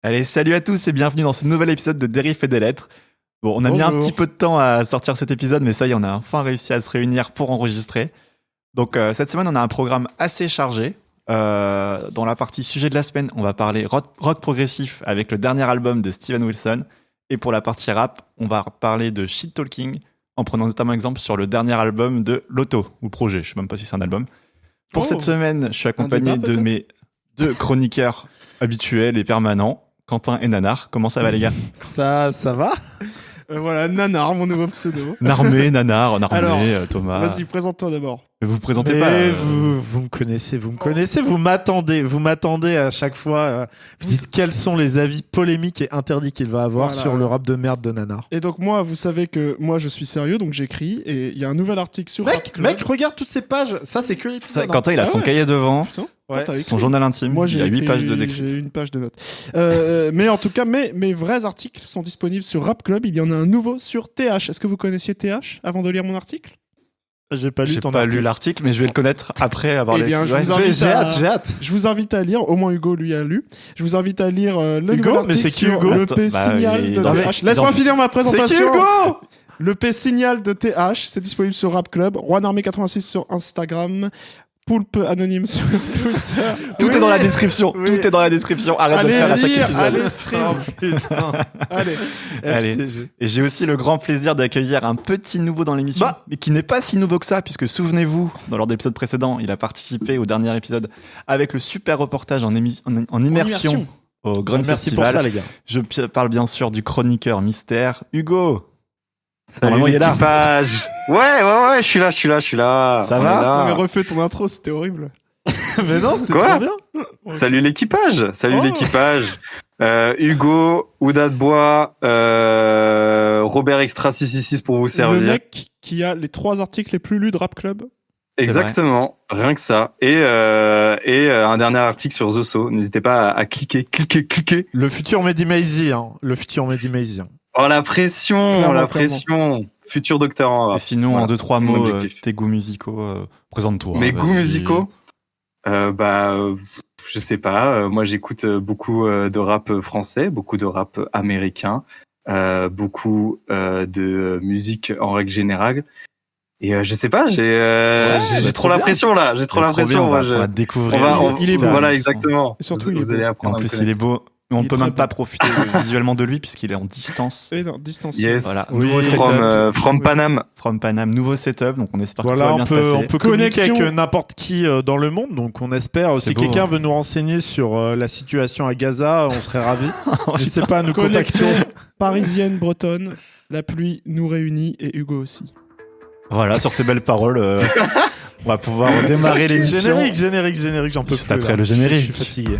Allez, salut à tous et bienvenue dans ce nouvel épisode de Dérive et des Lettres. Bon, on a mis un petit peu de temps à sortir cet épisode, mais ça y est, on a enfin réussi à se réunir pour enregistrer. Donc cette semaine, on a un programme assez chargé. Dans la partie sujet de la semaine, on va parler rock progressif avec le dernier album de Steven Wilson. Et pour la partie rap, on va parler de shit talking en prenant notamment exemple sur le dernier album de Lotto, ou projet, je sais même pas si c'est un album. Pour cette semaine, je suis accompagné de mes deux chroniqueurs habituels et permanents, Quentin et Nanar. Comment ça va les gars ? Ça va. Voilà, Nanar, mon nouveau pseudo. Narmé, Nanar, Alors, Thomas. Vas-y, présente-toi d'abord. Mais vous vous présentez Mais pas. vous me connaissez, vous m'attendez à chaque fois. Vous dites quels sont les avis polémiques et interdits qu'il va avoir Voilà. sur le rap de merde de Nanar. Et donc moi, vous savez que moi je suis sérieux, donc j'écris, et il y a un nouvel article sur Rap Club. Mec, regarde toutes ces pages. Ça, c'est que l'épisode. Quentin, il a Ah son ouais. cahier devant, Putain, Ouais. t'as écrit. son journal intime. Moi il a 8 pages de décrit. J'ai une page de notes. Mais en tout cas, mes vrais articles sont disponibles sur Rap Club. Il y en a un nouveau sur TH. Est-ce que vous connaissiez TH avant de lire mon article ? J'ai pas lu J'ai ton pas article. lu l'article, mais je vais le connaître après avoir Eh bien, lu. je vous invite J'ai hâte. Je vous invite à lire, au moins Hugo lui a lu. Je vous invite à lire le Hugo, nouvel article mais c'est qui, sur Hugo le P Bah, signal il est de dans TH. les- Laisse-moi dans- finir ma C'est présentation. qui Hugo ? Le P signal de TH, c'est disponible sur Rap Club. Juan Armé 86 sur Instagram. Poulpe anonyme sur Twitter. Tout Oui. est dans la description. Oui. Tout est dans la description. Arrête de le Allez faire à chaque lire, épisode. allez stream. Putain. Allez. Allez. FTG. Et j'ai aussi le grand plaisir d'accueillir un petit nouveau dans l'émission, Bah. mais qui n'est pas si nouveau que ça, puisque souvenez-vous, lors de l'épisode précédent, il a participé au dernier épisode avec le super reportage en immersion au Grand Merci Festival. pour ça, les gars. Je parle bien sûr du chroniqueur mystère, Hugo. Salut Normalement, il est là. l'équipage. Ouais, je suis là. Ça On va est là. Non mais refais ton intro, c'était horrible. Mais non, c'était Quoi trop bien. Salut l'équipage. Oh. Hugo, Ouda de Bois, Robert Extra 666 pour vous Le servir. mec qui a les 3 articles les plus lus de Rap Club. Exactement, rien que ça. Et un dernier article sur Zoso. N'hésitez pas à cliquer. Le futur Mehdi Maizy. Oh la pression, Clairement. Futur docteur en Et rap. sinon, Voilà, en 2-3 c'est mon mots, objectif. tes goûts musicaux, présente-toi. Mes vas-y. goûts musicaux, je sais pas. Moi, j'écoute beaucoup de rap français, beaucoup de rap américain, beaucoup de musique en règle générale. Et je sais pas, j'ai trop la pression là. J'ai trop Il est la trop bien, pression. on Moi, va découvrir. il est beau. Voilà, exactement. Et surtout, vous il est allez beau. apprendre En à me plus, il est connaître. beau. Mais on Il est peut très même pas beau. profiter visuellement de lui puisqu'il est en distance. Et non, distance. Yes. Voilà. Oui, Nouveau from, setup From Paname. from Paname, nouveau setup. Donc on espère que Voilà, tout va on bien peut se passer. communiquer Connexion. avec n'importe qui dans le monde, donc on espère. C'est Si beau, quelqu'un hein. veut nous renseigner sur la situation à Gaza, on serait ravis. N'hésitez pas à nous Connexion contacter. parisienne, bretonne. La pluie nous réunit et Hugo aussi. Voilà, sur ces belles paroles, on va pouvoir démarrer l'émission. Générique, j'en peux Juste plus. après là. le générique. Je suis fatigué.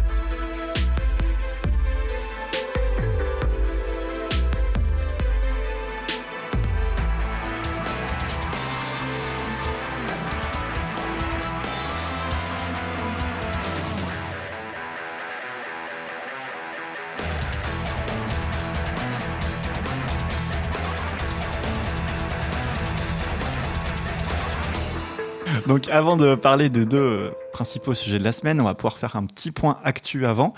Donc avant de parler des deux principaux sujets de la semaine, on va pouvoir faire un petit point actu avant.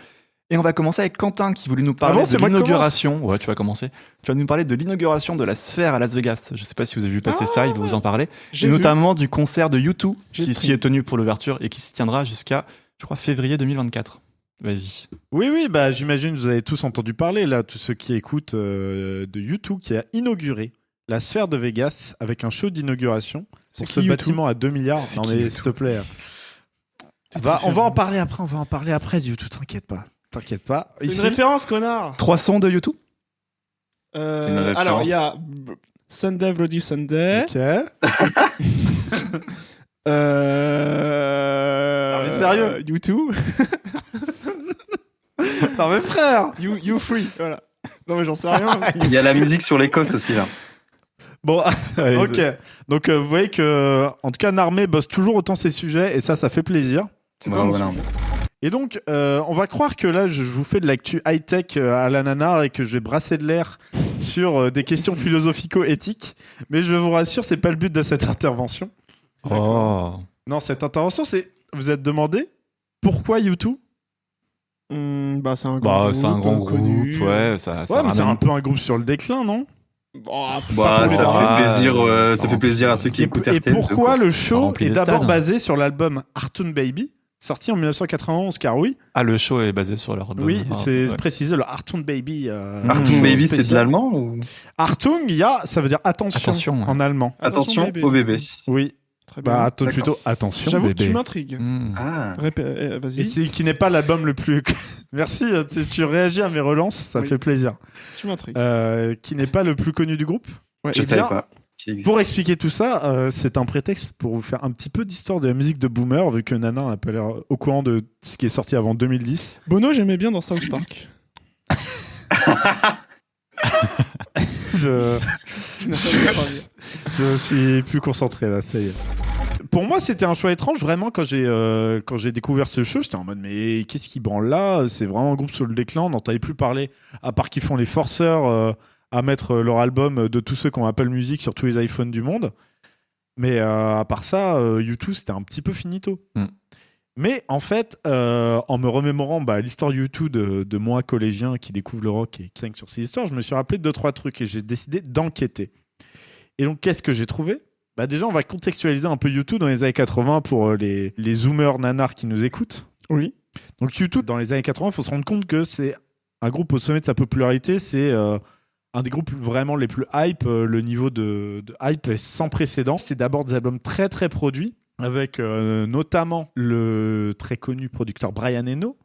Et on va commencer avec Quentin qui voulait nous parler bon, de c'est moi qui l'inauguration. Ouais, tu vas commencer. Tu vas nous parler de l'inauguration de la Sphère à Las Vegas. Je sais pas si vous avez vu passer ça, il va vous en parler. J'ai Et vu. notamment du concert de U2 J'ai qui s'y stream. est tenu pour l'ouverture et qui s'y tiendra jusqu'à, je crois, février 2024. Vas-y. Oui, bah j'imagine que vous avez tous entendu parler là, tous ceux qui écoutent de U2 qui a inauguré la Sphère de Vegas avec un show d'inauguration C'est pour ce qui, U2 bâtiment à 2 milliards. C'est Non qui, mais U2 s'il te plaît. C'est On va différent. en parler après, du U2, t'inquiète pas. C'est une Ici, référence, connard. 3 sons de U2 une référence. Alors, il y a Sunday Bloody Sunday. ok. Non, mais sérieux U2. Non mais frère. You Free. Voilà. Non, mais j'en sais rien. Il y a la musique sur l'Écosse aussi là. Bon, Allez, ok. Donc vous voyez que, en tout cas, Narmé bosse toujours autant ses sujets et ça fait plaisir. C'est Voilà, pas voilà. Et donc, on va croire que là, je vous fais de l'actu high-tech à la nanar et que je vais brasser de l'air sur des questions philosophico-éthiques. Mais je vous rassure, c'est pas le but de cette intervention. Oh. Non, cette intervention, c'est... Vous êtes demandé pourquoi U2 ? Bah, c'est un grand c'est un grand groupe connu. groupe, ouais, ça Ouais, mais c'est ramène- un peu un groupe sur le déclin, non? Bah, Bah, pas ça pour les fait plaisir, ça ça fait remplit- plaisir à ceux qui Et, écoutent et RTL2, pourquoi quoi. le Ça show remplit est des d'abord stades. basé sur l'album Cartoon Baby, sorti en 1991, car oui, Ah, le show est basé sur leur album. oui, Ah, c'est ouais. précisé, le Cartoon Baby. Artung show Baby, c'est de spécial. l'allemand ou... Artung, ça veut dire attention, Attention, ouais. en allemand. Attention au bébé. Oui, Très bien. bah D'accord. plutôt attention J'avoue que bébé. tu m'intrigues. Hmm. Vas-y, Et c'est qui n'est pas l'album le plus. Merci, tu réagis à mes relances, ça Oui. fait plaisir. tu m'intrigues. Qui n'est pas le plus connu du groupe. Ouais. Je Eh savais bien, pas. Qui existe. Pour expliquer tout ça, c'est un prétexte pour vous faire un petit peu d'histoire de la musique de Boomer, vu que Nana n'a pas l'air au courant de ce qui est sorti avant 2010. Bono, j'aimais bien dans South Park. Je, Je n'ai pas le dire. je suis plus concentré là, ça y est. Pour moi, c'était un choix étrange, vraiment, quand j'ai découvert ce show, j'étais en mode, mais qu'est-ce qui branle là? C'est vraiment un groupe sur le déclin, on n'entendait plus parler, à part qu'ils font les forceurs à mettre leur album de tous ceux qu'on appelle musique sur tous les iPhones du monde. Mais à part ça, U2, c'était un petit peu finito. Mm. Mais en fait, en me remémorant l'histoire U2 de moi, collégien, qui découvre le rock et qui saigne sur ces histoires, je me suis rappelé de 2-3 trucs et j'ai décidé d'enquêter. Et donc, qu'est-ce que j'ai trouvé? Déjà, on va contextualiser un peu U2 dans les années 80 pour les zoomers nanars qui nous écoutent. Oui. Donc U2, dans les années 80, il faut se rendre compte que c'est un groupe au sommet de sa popularité. C'est un des groupes vraiment les plus hype. Le niveau de hype est sans précédent. C'était d'abord des albums très très produits, avec notamment le très connu producteur Brian Eno,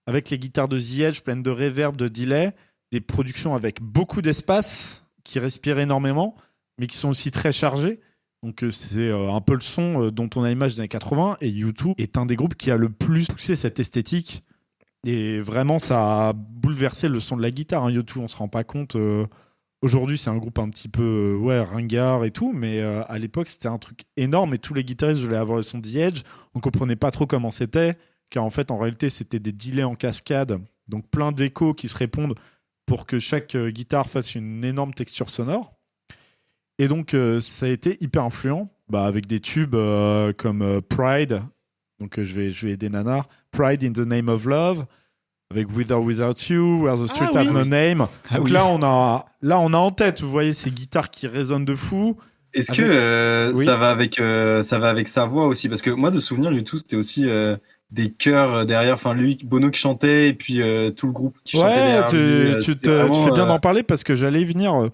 avec les guitares de The Edge pleines de reverb, de delay, des productions avec beaucoup d'espace, qui respirent énormément, mais qui sont aussi très chargées. Donc c'est un peu le son dont on a l'image des années 80, et U2 est un des groupes qui a le plus poussé cette esthétique, et vraiment ça a bouleversé le son de la guitare. U2, on se rend pas compte. Aujourd'hui, c'est un groupe un petit peu ringard et tout, mais à l'époque, c'était un truc énorme, et tous les guitaristes voulaient avoir le son de The Edge. On comprenait pas trop comment c'était, car en fait, en réalité, c'était des delays en cascade, donc plein d'échos qui se répondent pour que chaque guitare fasse une énorme texture sonore. Et donc, ça a été hyper influent, avec des tubes comme Pride, donc je vais aider Nana, Pride in the Name of Love, avec With or Without You, Where the Streets Have No Name. Donc là, on a en tête, vous voyez, ces guitares qui résonnent de fou. Est-ce Avec- que Oui. ça va avec sa voix aussi? Parce que moi, de souvenir, U2, c'était aussi des chœurs derrière. Enfin, lui, Bono qui chantait, et puis tout le groupe qui chantait Ouais, derrière lui. tu C'était vraiment, fais bien d'en parler, parce que j'allais y venir.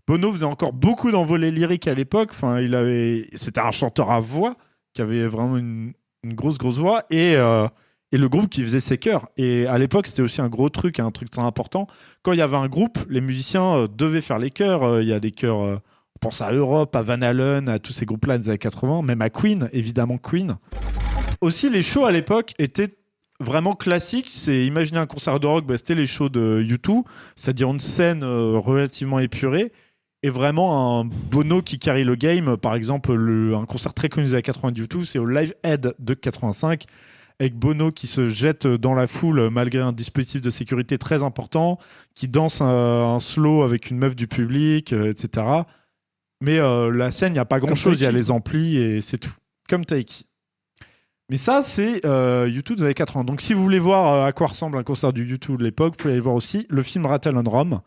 Bono faisait encore beaucoup d'envolées lyriques à l'époque. Enfin, c'était un chanteur à voix qui avait vraiment une grosse voix, et le groupe qui faisait ses chœurs. Et à l'époque, c'était aussi un gros truc, un truc très important. Quand il y avait un groupe, les musiciens devaient faire les chœurs. Il y a des chœurs, on pense à Europe, à Van Halen, à tous ces groupes-là des années 80, même à Queen, évidemment Queen. Aussi, les shows à l'époque étaient vraiment classiques. Imaginez un concert de rock, c'était les shows de U2, c'est-à-dire une scène relativement épurée, et vraiment un Bono qui carry le game. Par exemple, un concert très connu des années 80 de U2, c'est au Live Aid de 85, avec Bono qui se jette dans la foule malgré un dispositif de sécurité très important, qui danse un slow avec une meuf du public, etc. Mais la scène, il n'y a pas grand-chose, il y a les amplis et c'est tout. Comme Taiki. Mais ça, c'est U2 des années 80. Donc si vous voulez voir à quoi ressemble un concert du U2 de l'époque, vous pouvez aller voir aussi le film Rattle on Rome,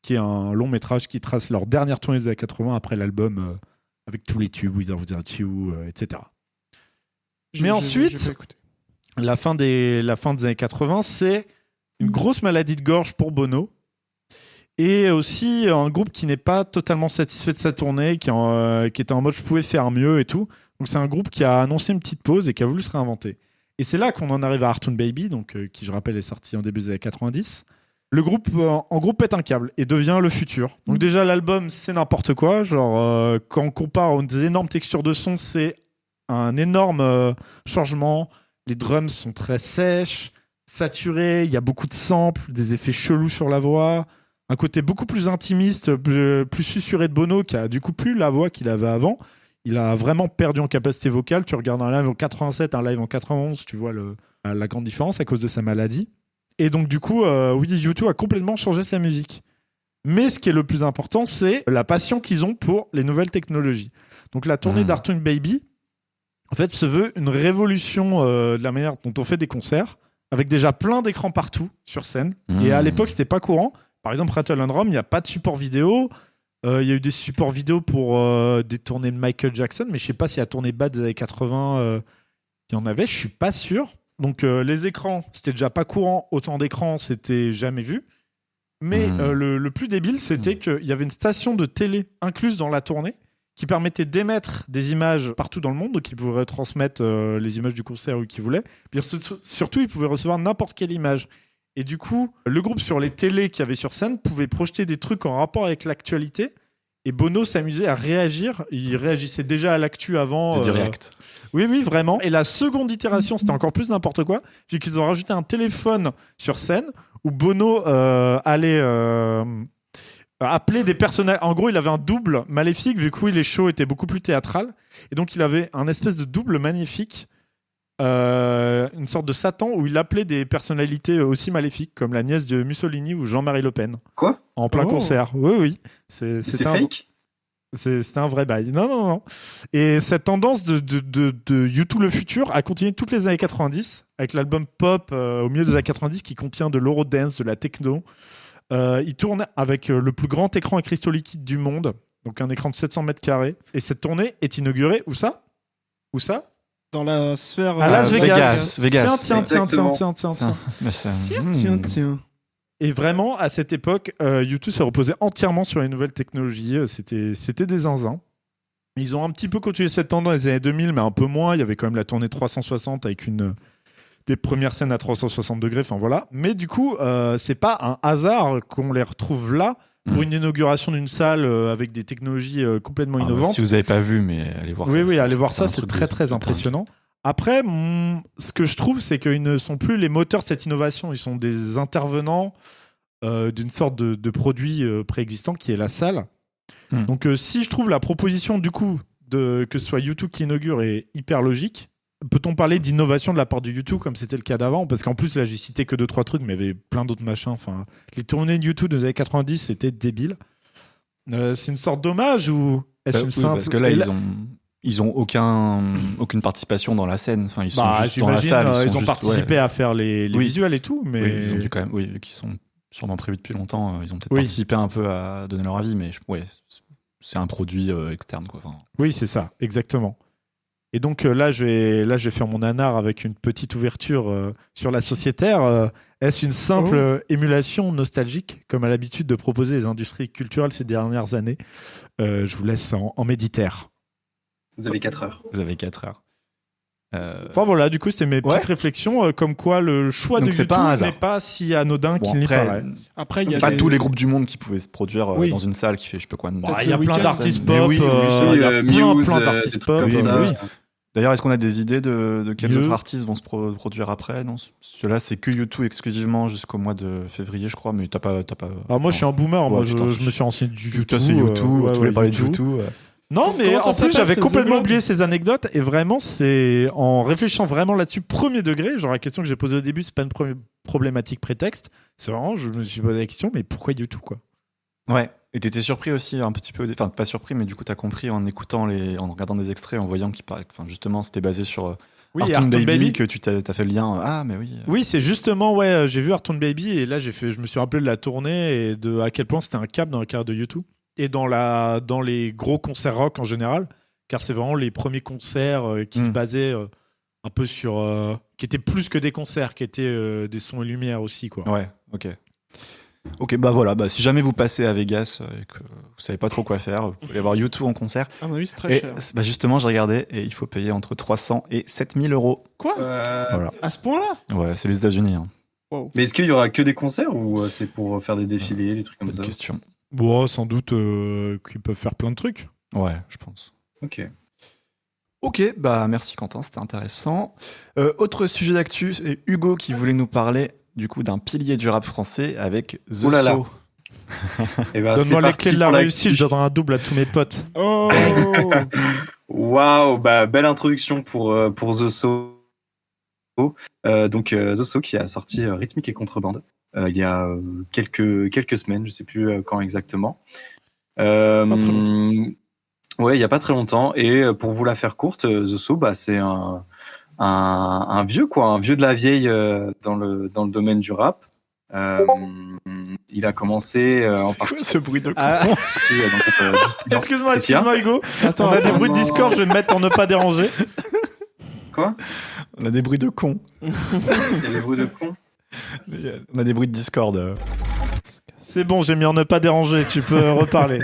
qui est un long métrage qui trace leur dernière tournée des années 80 après l'album avec tous les tubes, With or Without You, etc. Mais ensuite, j'ai pas écouté. la fin des années 80, c'est une grosse maladie de gorge pour Bono. Et aussi un groupe qui n'est pas totalement satisfait de sa tournée, qui était en mode je pouvais faire mieux et tout. Donc c'est un groupe qui a annoncé une petite pause et qui a voulu se réinventer. Et c'est là qu'on en arrive à Cartoon Baby, donc, qui je rappelle est sorti en début des années 90. Le groupe, en gros, pète un câble et devient le futur. Donc déjà, l'album, c'est n'importe quoi. Genre, quand on compare aux énormes textures de son, c'est un énorme changement. Les drums sont très sèches, saturés. Il y a beaucoup de samples, des effets chelous sur la voix. Un côté beaucoup plus intimiste, plus susurré de Bono, qui a du coup plus la voix qu'il avait avant. Il a vraiment perdu en capacité vocale. Tu regardes un live en 87, un live en 91, tu vois la grande différence à cause de sa maladie. Et donc, du coup, U2 a complètement changé sa musique. Mais ce qui est le plus important, c'est la passion qu'ils ont pour les nouvelles technologies. Donc, la tournée d'Artoon Baby, en fait, se veut une révolution de la manière dont on fait des concerts, avec déjà plein d'écrans partout sur scène. Et à l'époque, c'était pas courant. Par exemple, Rattle and Rome, il n'y a pas de support vidéo. Il y a eu des supports vidéo pour des tournées de Michael Jackson, mais je sais pas s'il y a tourné Bad des années 80. Il y en avait, je suis pas sûr. Donc les écrans, c'était déjà pas courant. Autant d'écrans, c'était jamais vu. Mais le plus débile, c'était qu'il y avait une station de télé incluse dans la tournée qui permettait d'émettre des images partout dans le monde, donc ils pouvaient retransmettre les images du concert où qu'ils voulaient. Puis surtout, ils pouvaient recevoir n'importe quelle image. Et du coup, le groupe sur les télés qu'il y avait sur scène pouvait projeter des trucs en rapport avec l'actualité. Et Bono s'amusait à réagir. Il réagissait déjà à l'actu avant. C'est du React. Oui, vraiment. Et la seconde itération, c'était encore plus n'importe quoi, vu qu'ils ont rajouté un téléphone sur scène où Bono allait appeler des personnages. En gros, il avait un double maléfique, vu que les shows étaient beaucoup plus théâtrales. Et donc, il avait un espèce de double magnifique, une sorte de Satan, où il appelait des personnalités aussi maléfiques, comme la nièce de Mussolini ou Jean-Marie Le Pen. Quoi ? En plein concert. Oui. C'est un... fake ? C'était un vrai bail. Non. Et cette tendance de U2 le futur a continué toutes les années 90, avec l'album Pop au milieu des années 90 qui contient de l'eurodance, de la techno. Il tourne avec le plus grand écran à cristaux liquides du monde, donc un écran de 700 mètres carrés. Et cette tournée est inaugurée, où ça ? Dans la sphère... À Las Vegas. Vegas. Tiens. Tiens. Et vraiment, à cette époque, U2 se reposait entièrement sur les nouvelles technologies. C'était des zinzins. Ils ont un petit peu continué cette tendance dans les années 2000, mais un peu moins. Il y avait quand même la tournée 360 avec des premières scènes à 360 degrés. Enfin voilà. Mais du coup, c'est pas un hasard qu'on les retrouve là pour une inauguration d'une salle avec des technologies complètement innovantes. Si vous n'avez pas vu, mais allez voir ça. Oui, allez voir ça. C'est très, très impressionnant. Après, ce que je trouve, c'est qu'ils ne sont plus les moteurs de cette innovation. Ils sont des intervenants d'une sorte de produit préexistant qui est la salle. Donc, si je trouve la proposition, du coup, que ce soit U2 qui inaugure est hyper logique, peut-on parler d'innovation de la part de U2 comme c'était le cas d'avant ? Parce qu'en plus, là, j'ai cité que 2-3 trucs, mais il y avait plein d'autres machins. Enfin, les tournées de U2 des années 90, c'était débile. C'est une sorte d'hommage ou est-ce une simple... Parce que là, ils ont aucune participation dans la scène. Enfin, ils sont juste dans la salle. Ils ont participé à faire les visuels et tout, mais ils ont dû quand même, vu qu'ils sont sûrement prévus depuis longtemps, ils ont peut-être participé un peu à donner leur avis, mais c'est un produit externe, quoi. Enfin... Oui, c'est ça, exactement. Et donc là, je vais faire mon nanar avec une petite ouverture sur la sociétaire. Est-ce une simple émulation nostalgique, comme à l'habitude de proposer les industries culturelles ces dernières années ? Je vous laisse en méditer. Vous avez 4 heures. Enfin voilà, du coup, c'était mes petites réflexions, comme quoi le choix de YouTube n'est pas si anodin qu'il n'y paraît. Après, il y a pas tous les groupes du monde qui pouvaient se produire dans une salle qui fait je sais pas quoi. Il y a plein d'artistes pop, il y a plein d'artistes pop. D'ailleurs, est-ce qu'on a des idées de quels autres artistes vont se produire après ? Non, ceux-là, c'est que YouTube exclusivement jusqu'au mois de février, je crois, mais t'as pas... Alors moi, je suis un boomer, moi, je me suis renseigné du YouTube. C'est YouTube, tu voulais parler de YouTube. Non, mais en plus, j'avais complètement oublié ces anecdotes, et vraiment, c'est en réfléchissant vraiment là-dessus, premier degré, genre la question que j'ai posée au début, c'est pas une problématique prétexte, c'est vraiment, je me suis posé la question, mais pourquoi YouTube, quoi ? Ouais. Et t'étais surpris aussi un petit peu, enfin pas surpris, mais du coup t'as compris en écoutant en regardant des extraits, en voyant qu'il paraît, enfin justement c'était basé sur Artoon Baby que tu t'as fait le lien. Ah mais oui. Oui, c'est justement j'ai vu Artoon Baby et là je me suis rappelé de la tournée et de à quel point c'était un cap dans la carrière de U2 et dans les gros concerts rock en général, car c'est vraiment les premiers concerts qui se basaient un peu sur qui étaient plus que des concerts, qui étaient des sons et lumières aussi, quoi. Ouais, ok, bah voilà, si jamais vous passez à Vegas et que vous savez pas trop quoi faire, vous pouvez aller voir U2 en concert. Ah oui, c'est très cher. Bah justement, j'ai regardé et il faut payer entre 300 et 7000 euros. Quoi ? Voilà. À ce point-là ? Ouais, c'est les États-Unis. Hein. Wow. Mais est-ce qu'il y aura que des concerts ou c'est pour faire des défilés, des trucs comme ça ? Bonne question. Bon, sans doute qu'ils peuvent faire plein de trucs. Ouais, je pense. Ok, bah merci Quentin, c'était intéressant. Autre sujet d'actu, c'est Hugo qui voulait nous parler du coup d'un pilier du rap français avec The So. Donne-moi les clés de la réussite, je donnerai un double à tous mes potes. Oh. Waouh, belle introduction pour The So. Donc The So qui a sorti Rythmique et Contrebande il y a quelques semaines, je sais plus quand exactement. Ouais, il y a pas très longtemps. Et pour vous la faire courte, The So, c'est un un vieux quoi, un vieux de la vieille dans le domaine du rap. Il a commencé en partie. Ce bruit de con. Excuse-moi, Hugo. Attends, On a des bruits de Discord, je vais me mettre en ne pas déranger. Quoi? On a des bruits de con. Il y a des bruits de con. On a des bruits de Discord. C'est bon, j'ai mis en ne pas déranger, tu peux reparler.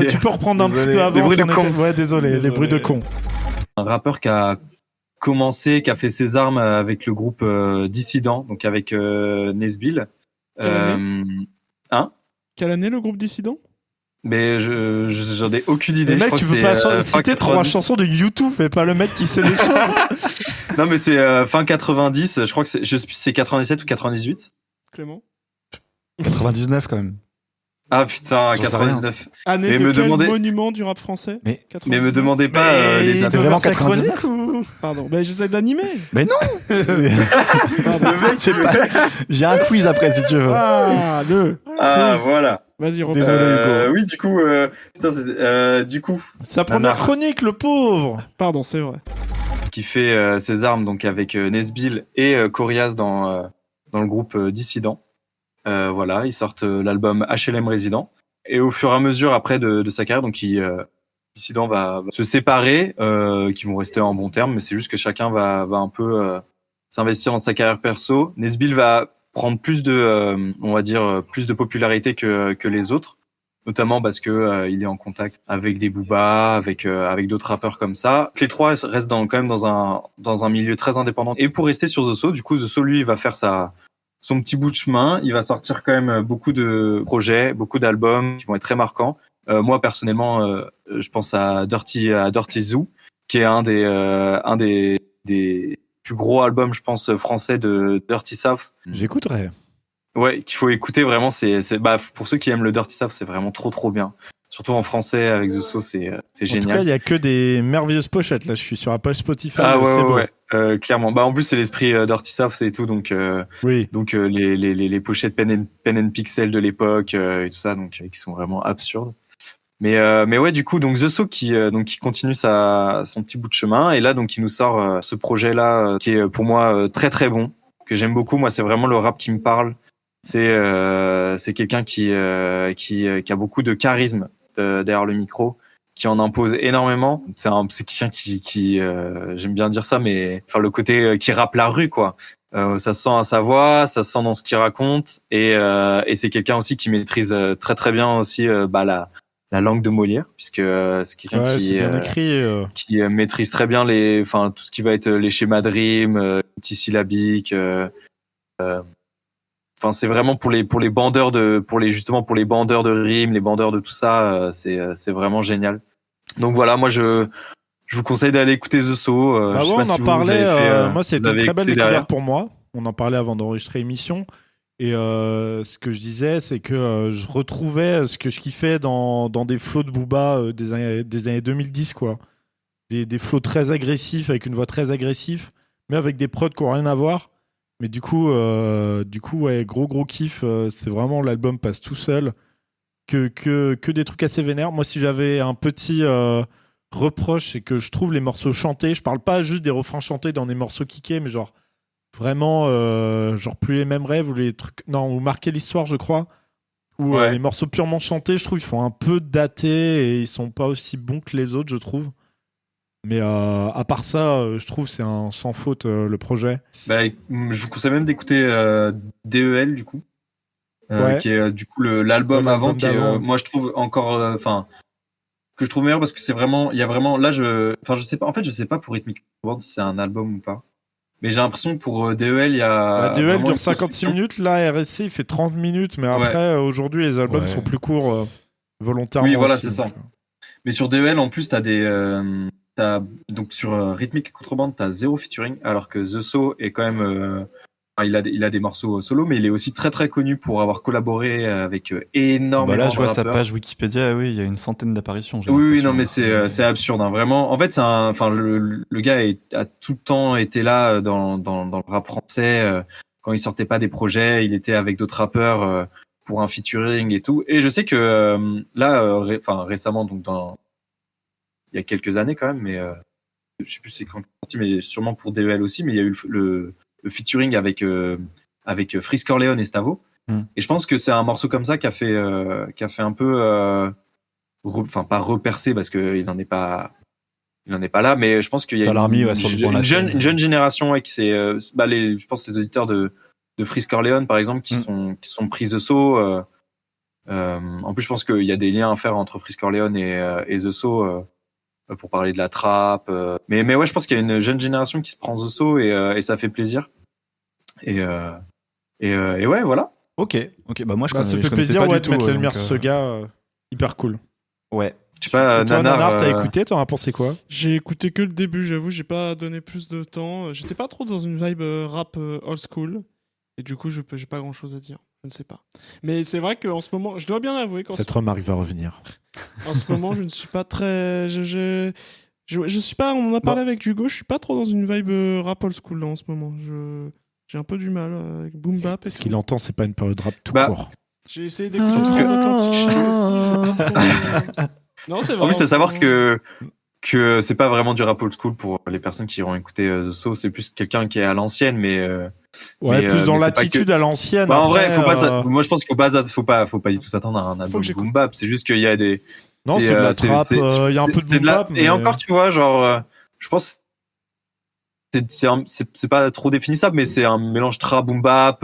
Tu peux reprendre un Désolé. petit peu avant. Des bruits de t'en con. étais- Ouais, désolé, les bruits de con. Un rappeur qui a commencé, qui a fait ses armes avec le groupe Dissident, donc avec Nesbill. Quelle année le groupe Dissident? Mais j'en ai aucune idée. Et Je mec, crois tu que veux pas c'est, citer fin 3 90. chansons de YouTube, fais pas le mec qui sait les choses. Non, mais c'est fin 90. Je crois que c'est 97 ou 98. Clément? 99 quand même. Ah putain, J'en sais 99. Année Mais de me quel monument monument du rap français? Mais 99. Mais me demandez pas les il dates. peut vraiment faire sa 99. chronique ou... Pardon, bah j'essaie d'animer. Mais non. Pardon. Le mec, c'est pas. J'ai un quiz après si tu veux. Ah, Ah quiz. voilà. Vas-y, reprends. Désolé, Hugo. Oui, du coup, du coup, Sa première Nanar. chronique, le pauvre. Pardon, c'est vrai. qui fait ses armes donc avec Nesbill et Corias dans le groupe Dissident. Voilà, ils sortent l'album HLM Résident. Et au fur et à mesure après de sa carrière, donc Dissident va se séparer, qui vont rester en bons termes, mais c'est juste que chacun va un peu s'investir dans sa carrière perso. Nesbill va prendre plus de, on va dire, plus de popularité que les autres, notamment parce que il est en contact avec des Booba, avec d'autres rappeurs comme ça. Les trois restent quand même dans un milieu très indépendant. Et pour rester sur The So, du coup, The So, lui, il va faire son petit bout de chemin. Il va sortir quand même beaucoup de projets, beaucoup d'albums qui vont être très marquants. Moi, personnellement, je pense à Dirty Zoo, qui est un des plus gros albums, je pense, français de Dirty South. J'écouterai. Ouais, qu'il faut écouter vraiment. Bah, pour ceux qui aiment le Dirty South, c'est vraiment trop bien. Surtout en français avec The So, c'est En tout cas, génial. il y a que des merveilleuses pochettes. Là, je suis sur Apple Spotify. Ah c'est beau. ouais, clairement. Bah en plus c'est l'esprit Dirty South et tout, donc Oui. les pochettes pen and pixel de l'époque et tout ça, donc qui sont vraiment absurdes. Mais ouais, du coup, donc The So qui continue son petit bout de chemin, et là donc il nous sort ce projet là qui est pour moi très très bon, que j'aime beaucoup. Moi, c'est vraiment le rap qui me parle. C'est quelqu'un qui a beaucoup de charisme derrière le micro, qui en impose énormément. C'est quelqu'un qui j'aime bien dire ça, mais enfin le côté qui rappe la rue quoi. Ça se sent à sa voix, ça se sent dans ce qu'il raconte, et c'est quelqu'un aussi qui maîtrise très très bien aussi la langue de Molière, puisque c'est quelqu'un Ouais, c'est bien écrit. qui maîtrise très bien tout ce qui va être les schémas de rime, multisyllabiques. Enfin, c'est vraiment pour les bandeurs pour les bandeurs de rimes, les bandeurs de tout ça. C'est vraiment génial. Donc voilà, moi je vous conseille d'aller écouter The So. Bah je sais ouais, pas on si en vous parlait. avez fait, Moi, vous c'était une avez très belle écouté découverte derrière. pour moi. On en parlait avant d'enregistrer l'émission. Et ce que je disais, c'est que je retrouvais ce que je kiffais dans des flows de Booba des années 2010, quoi. Des flows très agressifs, avec une voix très agressive, mais avec des prods qui n'ont rien à voir. Mais du coup, ouais, gros kiff. C'est vraiment, l'album passe tout seul. Que des trucs assez vénères. Moi, si j'avais un petit reproche, c'est que je trouve les morceaux chantés. Je parle pas juste des refrains chantés dans des morceaux kickés, mais genre vraiment, genre Plus les mêmes rêves, ou les trucs. Non, ou Marquer l'histoire, je crois. Ou Ouais. les morceaux purement chantés, je trouve, ils font un peu datés et ils sont pas aussi bons que les autres, je trouve. Mais à part ça, je trouve c'est un sans faute le projet. Bah, je vous conseille même d'écouter DEL du coup, Ouais. qui est du coup l'album Ouais, avant, l'album qui est, d'avant. moi je trouve encore, que je trouve meilleur, parce que c'est vraiment, il y a vraiment, là je sais pas, en fait je sais pas pour Rhythmic World si c'est un album ou pas, mais j'ai l'impression que pour DEL il y a. DEL vraiment dure une 56 construction. minutes, là RSC il fait 30 minutes, mais après aujourd'hui les albums Ouais. sont plus courts volontairement. Oui, voilà, aussi, c'est donc, ça. Mais sur DEL en plus donc sur Rhythmic Contrebande t'as 0 featuring, alors que The So est quand même il a des morceaux solo, mais il est aussi très très connu pour avoir collaboré avec énormément Bah là, je vois de sa rappeurs. page Wikipédia, oui, il y a une centaine d'apparitions. j'ai Oui, l'impression. non, mais c'est absurde, hein, vraiment. En fait, le gars a tout le temps été là dans le rap français. Quand il sortait pas des projets, il était avec d'autres rappeurs pour un featuring et tout. Et je sais que là, récemment, donc il y a quelques années quand même, mais je sais plus c'est quand sorti, mais sûrement pour DEL aussi, mais il y a eu le featuring avec Frisk Corleone et Stavo. Et je pense que c'est un morceau comme ça qui a fait un peu, enfin pas repercer parce que il n'en est pas là, mais je pense qu'il y a une jeune génération et que c'est, je pense les auditeurs de Frisk Corleone par exemple qui sont pris The So. En plus, je pense qu'il y a des liens à faire entre Frisk Corleone et The So pour parler de la trappe. Mais ouais, je pense qu'il y a une jeune génération qui se prend The So et ça fait plaisir. Et ouais, voilà. Ok, bah moi je ça fait plaisir pas de du mettre tout, la lumière sur ce gars, hyper cool. Ouais. Je sais pas, Nanar, t'as écouté, t'en as pensé quoi? J'ai écouté que le début, j'avoue, j'ai pas donné plus de temps. J'étais pas trop dans une vibe rap old school. Et du coup, j'ai pas grand chose à dire. Je ne sais pas. Mais c'est vrai qu'en ce moment, je dois bien avouer cette remarque va revenir. En ce moment, je ne suis pas très. Je suis pas. On en a parlé avec Hugo, je suis pas trop dans une vibe rap old school là en ce moment. J'ai un peu du mal avec Boom Bap. Ce qu'il entend, c'est pas une période rap tout court. J'ai essayé d'écouter Transatlantic aussi. Non, c'est vrai. En plus, à savoir que c'est pas vraiment du rap old school pour les personnes qui auront écouté The So, c'est plus quelqu'un qui est à l'ancienne, mais plus dans l'attitude à l'ancienne. En vrai, moi je pense qu'il faut pas du tout s'attendre à un album de Boom Bap. C'est juste qu'il y a des. Non, c'est de la trappe. Il y a un peu de Boom Bap. Et encore, tu vois, genre, je pense. C'est pas trop définissable, mais c'est un mélange trap Boom Bap.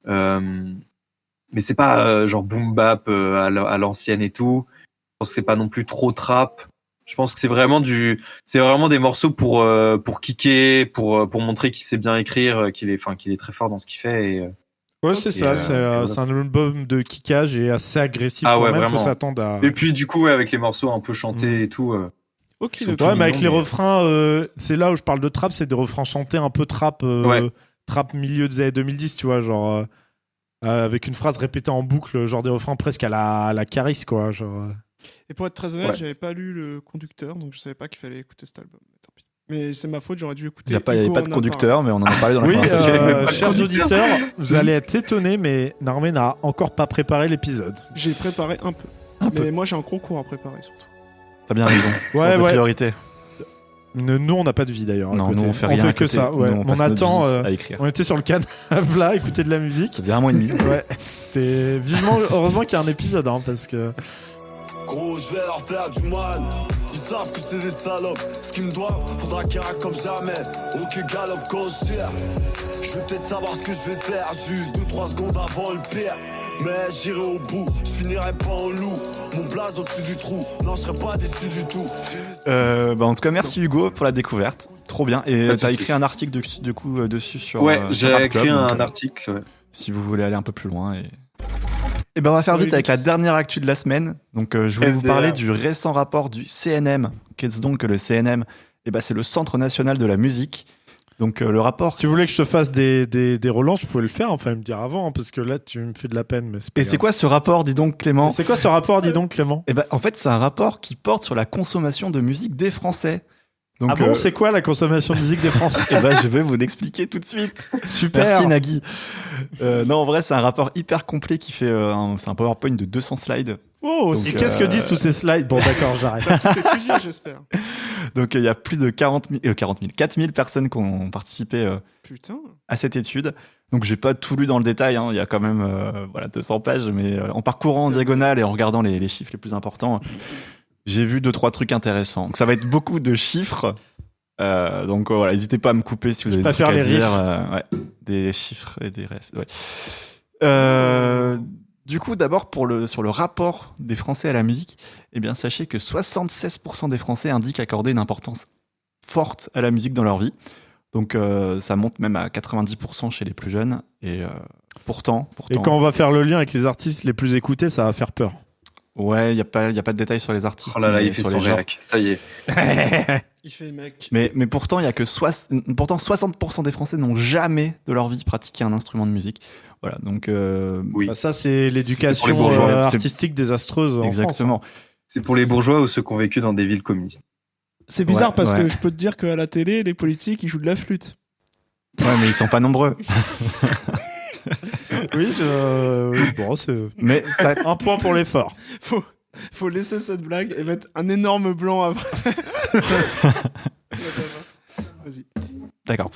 Mais c'est pas genre Boom Bap à l'ancienne et tout. Je pense que c'est pas non plus trop trap. Je pense que c'est vraiment des morceaux pour kicker, pour montrer qu'il sait bien écrire, qu'il est très fort dans ce qu'il fait. Ouais, c'est ça. C'est un album de kickage et assez agressif quand même. Faut s'attendre à. Et puis du coup, avec les morceaux un peu chantés et tout. Ouais, mais avec les refrains, c'est là où je parle de trap, c'est des refrains chantés un peu trap, trap milieu des années 2010, tu vois, genre avec une phrase répétée en boucle, genre des refrains presque à la Caris, quoi, genre. Et pour être très honnête, j'avais pas lu le conducteur, donc je savais pas qu'il fallait écouter cet album. Tant pis. Mais c'est ma faute, j'aurais dû écouter. Il n'y avait pas de conducteur, mais on en a parlé dans la conversation. Chers auditeurs, vous allez être étonnés, mais Narmé n'a encore pas préparé l'épisode. J'ai préparé un peu. Mais moi, j'ai un concours à préparer surtout. T'as bien raison. Sens de priorité. Nous, on n'a pas de vie d'ailleurs. Non, nous, on fait rien. On fait que ça. Ouais. On attend. À écrire. On était sur le canapé là, écouter de la musique. Ça faisait 1 mois et demi. Ouais. C'était vivement. Heureusement qu'il y a un épisode, parce que. Gros, je vais leur faire du mal. Ils savent que c'est des salopes. Ce qu'ils me doivent, faudra qu'ils raquent comme jamais. Ok, galope quand je tire. Je vais peut-être savoir ce que je vais faire. Juste 2-3 secondes avant le pire. Mais j'irai au bout, je finirai pas en loup. Mon blaze au-dessus du trou, non je serai pas déçu du tout. En tout cas, merci Hugo pour la découverte. Trop bien. Et t'as écrit un article dessus sur. Ouais, j'ai écrit un article. Ouais. Si vous voulez aller un peu plus loin. Et on va faire vite avec la dernière actu de la semaine. Donc je voulais vous parler du récent rapport du CNM. Qu'est-ce donc que le CNM? C'est le Centre National de la Musique. Donc le rapport. Si tu voulais que je te fasse des relances, je pouvais le faire, me dire avant, parce que là tu me fais de la peine. Mais et c'est quoi ce rapport, dis donc Clément? C'est quoi ce rapport, dis donc Clément? En fait, c'est un rapport qui porte sur la consommation de musique des Français. Donc, c'est quoi la consommation de musique des Français? Je vais vous l'expliquer tout de suite. Super. Merci Nagui. Non, en vrai, c'est un rapport hyper complet qui fait. C'est un PowerPoint de 200 slides. Oh, et qu'est-ce que disent tous ces slides? Bon, d'accord, j'arrête. Tout étudié, j'espère. Donc, il y a plus de 4 000 personnes qui ont participé à cette étude. Donc, j'ai pas tout lu dans le détail. Il y a quand même 200 pages, mais en parcourant en diagonale et en regardant les chiffres les plus importants, j'ai vu 2-3 trucs intéressants. Donc, ça va être beaucoup de chiffres. Donc, n'hésitez pas à me couper si vous avez des trucs à dire. Des chiffres et des refs. Ouais. Du coup, d'abord, sur le rapport des Français à la musique, sachez que 76% des Français indiquent accorder une importance forte à la musique dans leur vie. Donc, ça monte même à 90% chez les plus jeunes. Et pourtant... Et quand on va faire le lien avec les artistes les plus écoutés, ça va faire peur. Ouais, il y a pas de détails sur les artistes. Oh là là, il fait son réac. Ça y est. Il fait mec. Mais pourtant, il y a que 60% des Français n'ont jamais de leur vie pratiqué un instrument de musique. Voilà, donc oui. Ça c'est l'éducation artistique désastreuse. Exactement. En France, c'est pour les bourgeois ou ceux qui ont vécu dans des villes communistes. C'est bizarre parce que je peux te dire qu'à la télé, les politiques ils jouent de la flûte. Ouais, mais ils sont pas nombreux. Oui, bon, c'est. Mais ça... un point pour l'effort. Faut laisser cette blague et mettre un énorme blanc après. D'accord.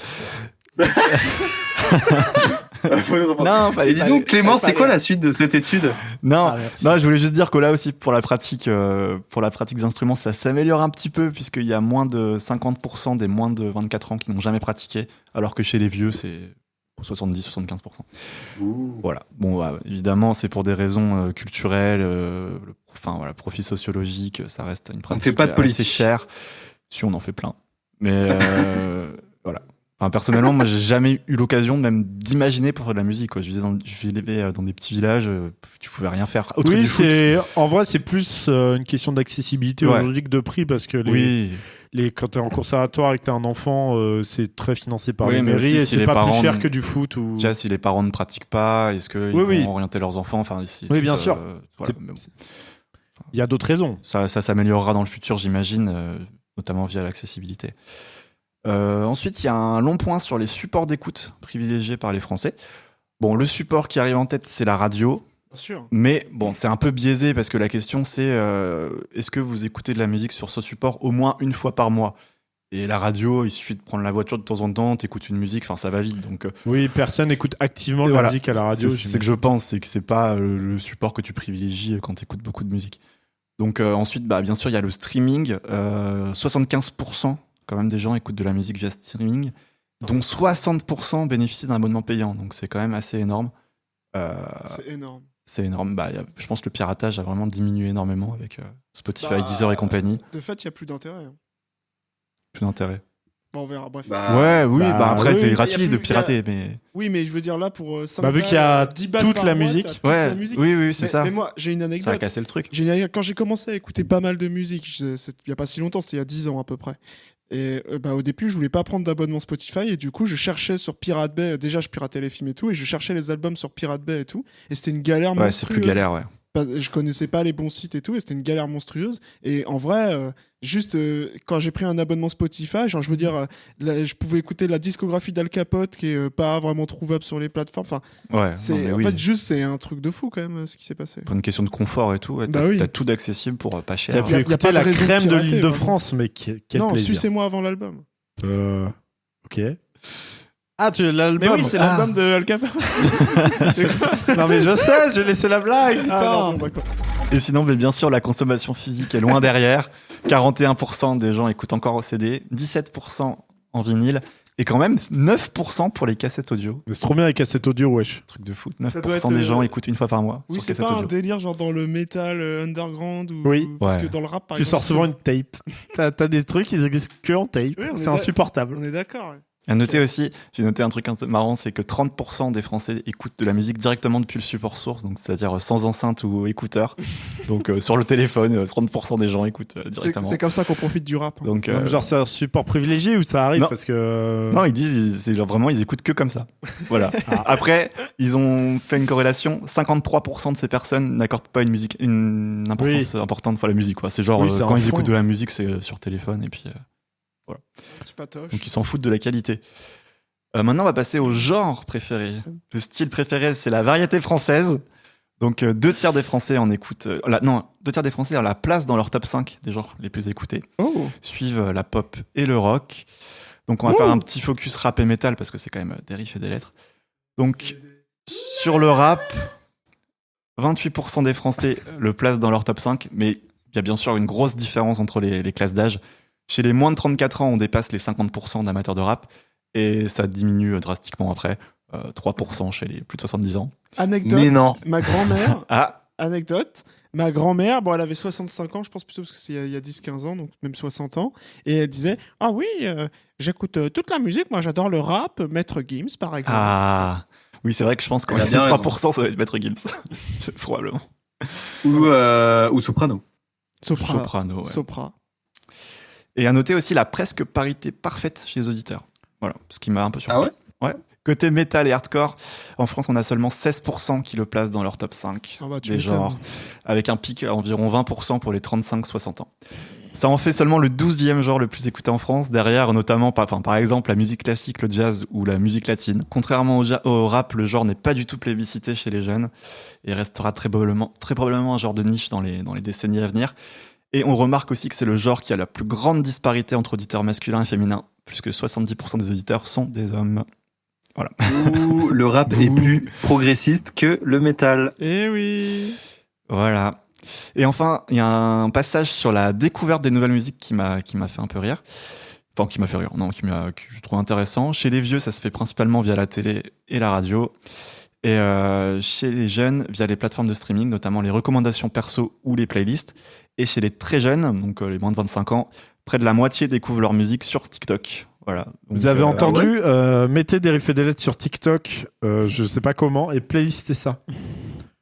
Non, fallait et dis donc, Clément, c'est quoi la suite de cette étude? Non, merci. non, je voulais juste dire que là aussi, pour la pratique des instruments, ça s'améliore un petit peu, puisqu'il y a moins de 50% des moins de 24 ans qui n'ont jamais pratiqué, alors que chez les vieux, c'est 70-75%. Voilà. Bon, bah, évidemment, c'est pour des raisons culturelles, profil sociologique, ça reste une pratique fait pas de assez politique. chère. Si on en fait plein. Mais voilà. Enfin, personnellement, moi, j'ai jamais eu l'occasion même d'imaginer pour faire de la musique. Quoi. Je vivais dans des petits villages, tu pouvais rien faire. Autre Oui, du foot. en vrai, c'est plus une question d'accessibilité Ouais. aujourd'hui que de prix parce que Oui. quand t'es en conservatoire et que t'es un enfant, c'est très financé par Oui, les mais mairies aussi, et si c'est les pas plus parents cher ne- que du foot ou. Déjà, si les parents ne pratiquent pas, est-ce qu'ils Oui. vont orienter leurs enfants enfin, Oui, bien sûr. Voilà, C'est- mais bon. Il y a d'autres raisons. Ça s'améliorera dans le futur, j'imagine, notamment via l'accessibilité. Ensuite, il y a un long point sur les supports d'écoute privilégiés par les Français. Bon, le support qui arrive en tête, c'est la radio. Bien sûr. Mais bon, c'est un peu biaisé parce que la question c'est est-ce que vous écoutez de la musique sur ce support au moins une fois par mois? Et la radio, il suffit de prendre la voiture de temps en temps, t'écoutes une musique, enfin ça va vite. Donc Oui, personne n'écoute activement de la voilà. musique à la radio. C'est que je pense, c'est que c'est pas le support que tu privilégies quand t'écoutes beaucoup de musique. Donc ensuite, bah, bien sûr, il y a le streaming. 75% quand même des gens écoutent de la musique via streaming, dont 60% bénéficient d'un abonnement payant. Donc c'est quand même assez énorme. C'est énorme. C'est énorme. Bah, je pense que le piratage a vraiment diminué énormément avec Spotify, Bah, Deezer et compagnie. De fait, il n'y a plus d'intérêt. Hein. Plus d'intérêt. Bon, on verra, bref. Ouais, oui, bah après oui, c'est il y a gratuit de plus- pirater, mais Oui, mais je veux dire, là, pour 5 Bah, vu qu'il y a 10 balles toute par la mois, musique. t'as toute ouais, la musique. oui, c'est mais, ça. mais moi, j'ai une Ça a anecdote. cassé le truc. Quand j'ai commencé à écouter pas mal de musique, il n'y a pas si longtemps, c'était il y a 10 ans à peu près. Et bah, au début, je voulais pas prendre d'abonnement Spotify et du coup, je cherchais sur Pirate Bay. Déjà, je piratais les films et tout, et je cherchais les albums sur Pirate Bay et tout. Et c'était une galère Ouais, c'est plus monstrueuse. galère, ouais. Je connaissais pas les bons sites et tout, et c'était une galère monstrueuse. Et en vrai, quand j'ai pris un abonnement Spotify, genre, je veux dire, je pouvais écouter la discographie d'Al Capote qui est pas vraiment trouvable sur les plateformes. Enfin, Ouais, c'est non, mais en oui. fait juste c'est un truc de fou quand même ce qui s'est passé. Pour une question de confort et tout, ouais, Bah t'as oui. t'as tout d'accessible pour pas cher. T'as y pu a écouter pas de la raison de crème de pirater, l'Île-de-France, mais quel non, plaisir. sucez-moi avant l'album. Ok. Ah, tu l'album. Mais oui, c'est l'album de Al Capote. Non, mais je sais, j'ai laissé la blague, putain. Ah, pardon, d'accord. Et sinon, mais bien sûr, la consommation physique est loin derrière. 41% des gens écoutent encore au CD, 17% en vinyle, et quand même 9% pour les cassettes audio. C'est trop bien les cassettes audio, wesh. Truc de fou. Ça doit 9% être, des gens écoutent une fois par mois Oui, sur c'est cassette pas un audio. délire genre dans le metal underground ou Oui. parce Ouais. que dans le rap par Tu exemple, sors souvent une tape. T'as des trucs, ils existent que en tape. Oui, on est C'est d'ac- insupportable. on est d'accord. Ouais. À noter aussi, j'ai noté un truc marrant, c'est que 30% des Français écoutent de la musique directement depuis le support source, donc c'est-à-dire sans enceinte ou écouteur. Donc sur le téléphone, 30% des gens écoutent directement. C'est comme ça qu'on profite du rap. Hein. Donc, Non, mais genre, c'est un support privilégié ou ça arrive non. parce que. non, ils disent, c'est genre vraiment, ils écoutent que comme ça. Voilà. Après, ils ont fait une corrélation. 53% de ces personnes n'accordent pas une importance importante pour la musique. Quoi. C'est genre, Oui, c'est quand un ils fond. écoutent de la musique, c'est sur téléphone et puis. Tu patoches. Donc ils s'en foutent de la qualité. Maintenant, on va passer au genre préféré. Le style préféré, c'est la variété française. Donc 2/3 des Français en écoutent. 2/3 des Français ont la place dans leur top 5 des genres les plus écoutés. Oh. Suivent la pop et le rock. Donc on va faire un petit focus rap et métal parce que c'est quand même des riffs et des lettres. Donc sur le rap, 28% des Français le placent dans leur top 5, mais il y a bien sûr une grosse différence entre les classes d'âge. Chez les moins de 34 ans, on dépasse les 50% d'amateurs de rap et ça diminue drastiquement après. 3% chez les plus de 70 ans. Anecdote. Mais non. Ma grand-mère. Ah, Anecdote. Ma grand-mère, bon, elle avait 65 ans, je pense plutôt parce que c'est il y a 10-15 ans, donc même 60 ans. Et elle disait: ah oui, j'écoute toute la musique, moi j'adore le rap, Maître Gims par exemple. ah. Oui, c'est vrai que je pense qu'on Elle a a bien 3%, ça va être Maître Gims. Probablement. Ou Soprano. Sopra. Soprano, ouais. Sopra. Et à noter aussi la presque parité parfaite chez les auditeurs. Voilà, ce qui m'a un peu surpris. Ah ouais? Côté métal et hardcore, en France, on a seulement 16% qui le placent dans leur top 5 Ah bah, tu des m'étonnes. genres, avec un pic à environ 20% pour les 35-60 ans. Ça en fait seulement le 12e genre le plus écouté en France, derrière notamment par exemple la musique classique, le jazz ou la musique latine. Contrairement au rap, le genre n'est pas du tout plébiscité chez les jeunes et restera très probablement un genre de niche dans les décennies à venir. Et on remarque aussi que c'est le genre qui a la plus grande disparité entre auditeurs masculins et féminins, puisque 70% des auditeurs sont des hommes. Voilà. Ouh, le rap est plus progressiste que le métal. Eh oui. Voilà. Et enfin, il y a un passage sur la découverte des nouvelles musiques qui m'a fait un peu rire. Enfin, qui m'a fait rire, non, que je trouve intéressant. Chez les vieux, ça se fait principalement via la télé et la radio. Et chez les jeunes, via les plateformes de streaming, notamment les recommandations perso ou les playlists. Et chez les très jeunes, donc les moins de 25 ans, près de la moitié découvrent leur musique sur TikTok. Voilà. Donc, Vous avez entendu, ouais. mettez Dérive et des lettres sur TikTok, je sais pas comment, et playlistez ça.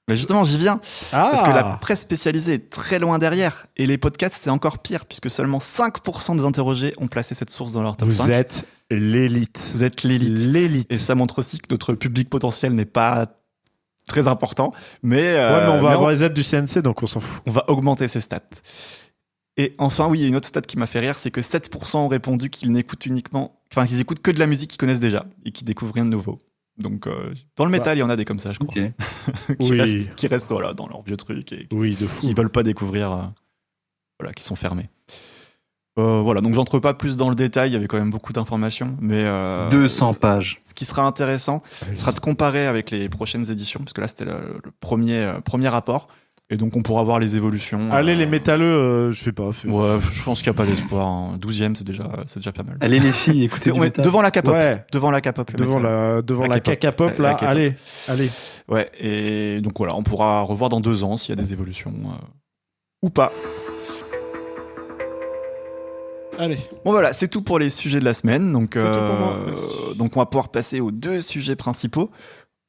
Mais justement, j'y viens. Ah Parce que la presse spécialisée est très loin derrière. Et les podcasts, c'est encore pire, puisque seulement 5% des interrogés ont placé cette source dans leur top 5. Vous êtes l'élite. Vous êtes l'élite. L'élite. Et ça montre aussi que notre public potentiel n'est pas très important. Mais, ouais, mais on va avoir les aides du CNC, donc on s'en fout. On va augmenter ces stats. Et enfin, oui, il y a une autre stat qui m'a fait rire, c'est que 7% ont répondu qu'ils n'écoutent qu'ils écoutent que de la musique qu'ils connaissent déjà et qu'ils découvrent rien de nouveau. Donc, dans le métal, il y en a des comme ça, je crois. Okay. qui restent voilà, dans leur vieux truc et de fou. qui veulent pas découvrir, qui sont fermés. Voilà, donc j'entre pas plus dans le détail, il y avait quand même beaucoup d'informations, mais 200 pages. Ce qui sera intéressant, sera de comparer avec les prochaines éditions, parce que là c'était le premier rapport, et donc on pourra voir les évolutions. Allez les métalleux, je sais pas. Ouais, je pense qu'il n'y a pas d'espoir. Hein. 12e, c'est déjà pas mal. Allez les filles, écoutez du métal. Devant la K-pop. Ouais. Devant la K-pop. Devant la caca-pop, là, allez. Ouais, et donc voilà, on pourra revoir dans 2 ans s'il y a des évolutions ou pas. Allez. Bon voilà, c'est tout pour les sujets de la semaine. Donc, c'est tout pour moi. Donc on va pouvoir passer aux 2 sujets principaux.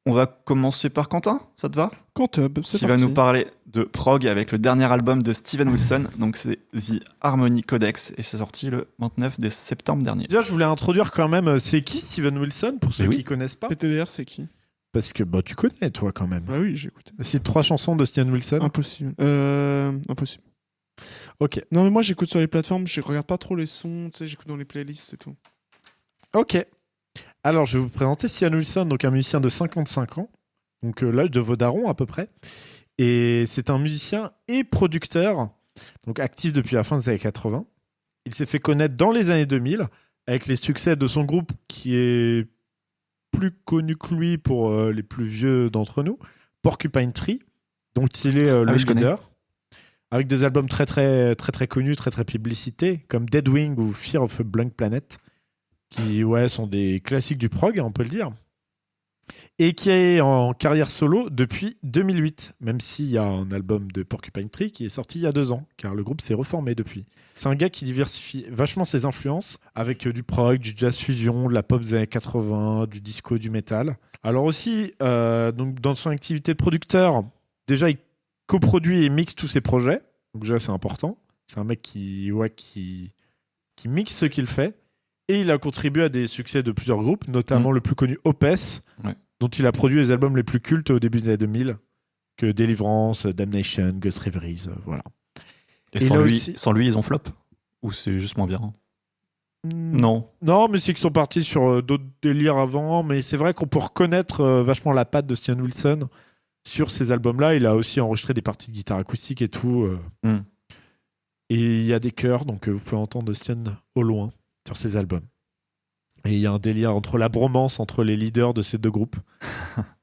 On va commencer par Quentin, ça te va ? Quantub, c'est qui parti. va nous parler de prog avec le dernier album de Steven Wilson. Donc c'est The Harmony Codex et c'est sorti le 29 septembre dernier. Déjà, je voulais introduire quand même, c'est qui Steven Wilson pour ceux qui connaissent pas ? PTDR, c'est qui ? Parce que tu connais toi quand même. Bah oui, j'ai écouté. C'est 3 chansons de Steven Wilson. Impossible. Impossible. Ok. Non mais moi j'écoute sur les plateformes, je regarde pas trop les sons, tu sais, j'écoute dans les playlists et tout. Ok. Alors je vais vous présenter Steven Wilson, donc un musicien de 55 ans, donc l'âge de vos darons à peu près. Et c'est un musicien et producteur, donc actif depuis la fin des années 80. Il s'est fait connaître dans les années 2000 avec les succès de son groupe qui est plus connu que lui pour les plus vieux d'entre nous, Porcupine Tree, dont il est le leader. Avec des albums très très très très connus, très très publicités, comme Deadwing ou Fear of a Blank Planet, qui sont des classiques du prog, on peut le dire, et qui est en carrière solo depuis 2008, même s'il y a un album de Porcupine Tree qui est sorti il y a 2 ans, car le groupe s'est reformé depuis. C'est un gars qui diversifie vachement ses influences, avec du prog, du jazz fusion, de la pop des années 80, du disco, du métal. Alors aussi, donc dans son activité de producteur, déjà il coproduit et mixe tous ses projets, donc déjà c'est important. C'est un mec qui mixe ce qu'il fait, et il a contribué à des succès de plusieurs groupes, notamment le plus connu Opeth, dont il a produit les albums les plus cultes au début des années 2000, que Deliverance, Damnation, Ghost Reveries, voilà. Et sans lui, ils ont flop ? Ou c'est juste moins bien ? Non, mais c'est qu'ils sont partis sur d'autres délires avant, mais c'est vrai qu'on peut reconnaître vachement la patte de Steven Wilson sur ces albums-là. Il a aussi enregistré des parties de guitare acoustique et tout. Et il y a des chœurs, donc vous pouvez entendre Steven au loin sur ces albums. Et il y a un délire entre la bromance entre les leaders de ces 2 groupes.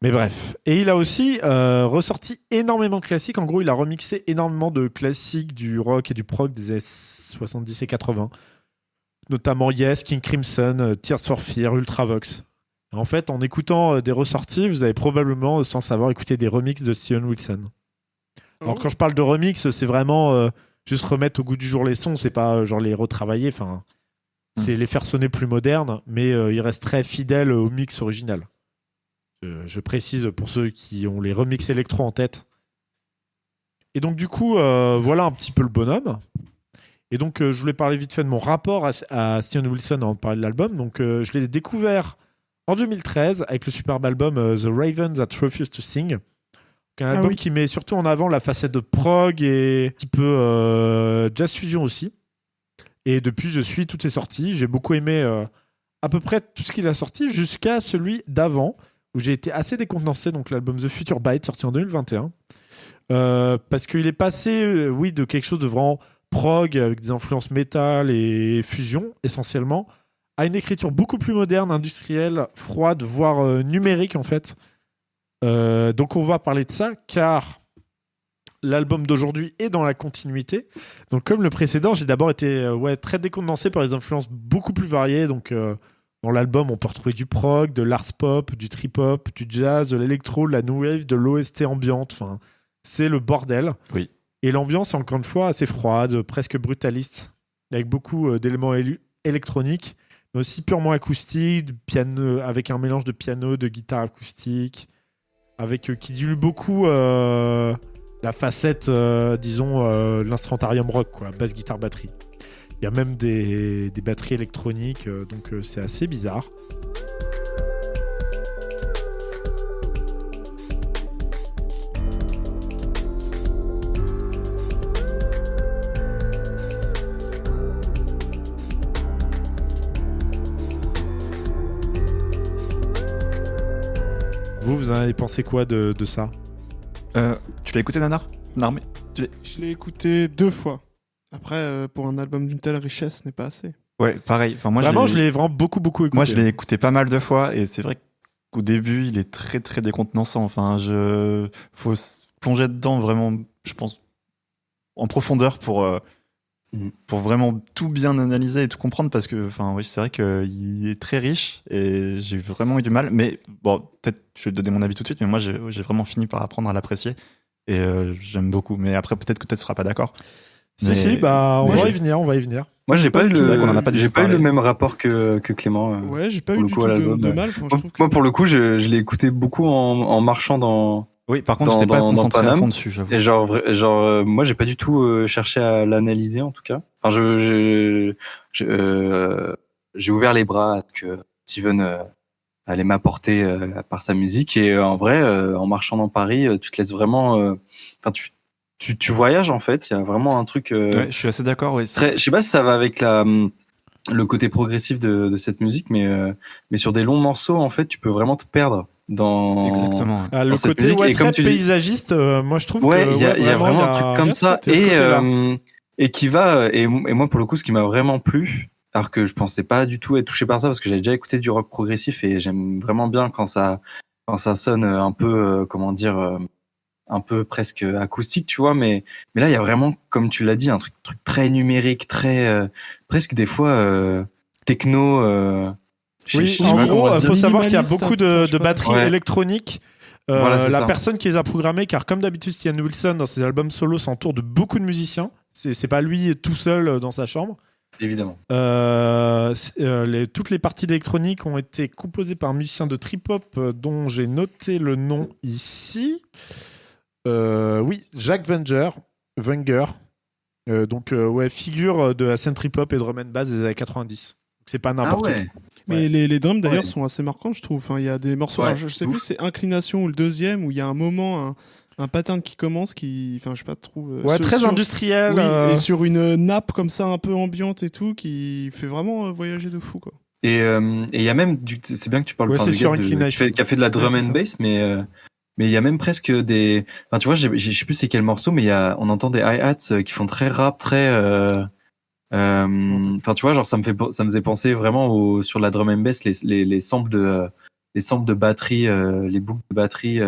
Mais bref. Et il a aussi ressorti énormément de classiques. En gros, il a remixé énormément de classiques du rock et du prog des années 70 et 80. Notamment Yes, King Crimson, Tears for Fears, Ultravox. En fait, en écoutant des ressorties, vous avez probablement, sans savoir, écouté des remixes de Steven Wilson. Alors quand je parle de remix, c'est vraiment juste remettre au goût du jour les sons, c'est pas genre les retravailler, enfin, c'est les faire sonner plus modernes, mais il reste très fidèle au mix original. Je précise pour ceux qui ont les remixes électro en tête. Et donc du coup, voilà un petit peu le bonhomme. Et donc je voulais parler vite fait de mon rapport à Steven Wilson avant de parler de l'album. Donc je l'ai découvert en 2013 avec le superbe album The Raven That Refused to Sing. Un album qui met surtout en avant la facette de prog et un petit peu jazz fusion aussi. Et depuis, je suis toutes ses sorties. J'ai beaucoup aimé à peu près tout ce qu'il a sorti jusqu'à celui d'avant où j'ai été assez décontenancé, donc l'album The Future Bite sorti en 2021. Parce qu'il est passé de quelque chose de vraiment prog avec des influences métal et fusion essentiellement, à une écriture beaucoup plus moderne, industrielle, froide, voire numérique en fait. Donc on va parler de ça car l'album d'aujourd'hui est dans la continuité. Donc comme le précédent, j'ai d'abord été très décontenancé par les influences beaucoup plus variées. Donc dans l'album, on peut retrouver du prog, de l'art pop, du trip hop, du jazz, de l'électro, de la new wave, de l'OST ambiante. Enfin, c'est le bordel. Oui. Et l'ambiance est encore une fois assez froide, presque brutaliste, avec beaucoup d'éléments électroniques, mais aussi purement acoustiques, piano, avec un mélange de piano, de guitare acoustique, avec qui dilue beaucoup la facette, l'instrumentarium rock, quoi, basse, guitare, batterie. Il y a même des batteries électroniques, donc c'est assez bizarre. Vous en avez pensé quoi de ça ? Tu l'as écouté, Nanar ? Narmé ? Je l'ai écouté 2 fois. Après, pour un album d'une telle richesse, ce n'est pas assez. Ouais, pareil. Enfin, moi, vraiment, je l'ai vraiment beaucoup écouté. Moi, je l'ai écouté pas mal de fois et c'est vrai qu'au début, il est très, très décontenançant. Enfin, faut se plonger dedans vraiment, je pense, en profondeur pour vraiment tout bien analyser et tout comprendre parce que, enfin, oui, c'est vrai qu'il est très riche et j'ai vraiment eu du mal. Mais bon, peut-être, je vais te donner mon avis tout de suite, mais moi, j'ai vraiment fini par apprendre à l'apprécier et j'aime beaucoup. Mais après, peut-être que tu ne seras pas d'accord. Si, on va y venir. Moi, j'ai pas eu le même rapport que Clément. Ouais, j'ai pas eu du tout de mal. Moi, pour le coup, je l'ai écouté beaucoup en marchant dans. Oui, par contre, j'étais pas concentré à fond dessus, j'avoue. Et moi, j'ai pas du tout cherché à l'analyser, en tout cas. Enfin, j'ai ouvert les bras à ce que Steven allait m'apporter par sa musique. Et en vrai, en marchant dans Paris, tu te laisses vraiment. Enfin, tu voyages en fait, il y a vraiment un truc. Ouais, je suis assez d'accord. Oui. Je sais pas si ça va avec le côté progressif de cette musique, mais sur des longs morceaux en fait, tu peux vraiment te perdre dans. Exactement. Le côté très paysagiste, moi je trouve. Ouais, il y a vraiment un truc comme ça et qui va et moi pour le coup, ce qui m'a vraiment plu, alors que je pensais pas du tout être touché par ça parce que j'avais déjà écouté du rock progressif et j'aime vraiment bien quand ça sonne un peu comment dire. Un peu presque acoustique, tu vois, mais là il y a vraiment, comme tu l'as dit, un truc très numérique, très presque des fois techno. Oui, en gros, il faut savoir qu'il y a beaucoup de batteries électroniques. Voilà, la personne qui les a programmées, car comme d'habitude, Stian Wilson dans ses albums solo s'entoure de beaucoup de musiciens. C'est pas lui tout seul dans sa chambre. Évidemment. Toutes les parties d'électronique ont été composées par un musicien de trip-hop dont j'ai noté le nom ici. Oui, Jacques Wenger, figure de la scène trip-hop et drum and bass des années 90. C'est pas n'importe qui. Mais les drums d'ailleurs sont assez marquants, je trouve. Enfin, il y a des morceaux, alors, je sais plus, c'est Inclination ou le deuxième, où il y a un moment, un pattern qui commence, enfin, je sais pas, trouve. Très industriel. Oui, et sur une nappe comme ça, un peu ambiante et tout, qui fait vraiment voyager de fou, quoi. Et il y a même, c'est bien que tu parles c'est sur Inclination. Qui a fait de la drum and bass, mais il y a même presque des. Enfin, tu vois, je sais plus c'est quel morceau, mais on entend des hi-hats qui font très rap, très. Enfin, tu vois, genre ça me faisait penser vraiment sur la drum and bass les samples de batterie, les boucles de batterie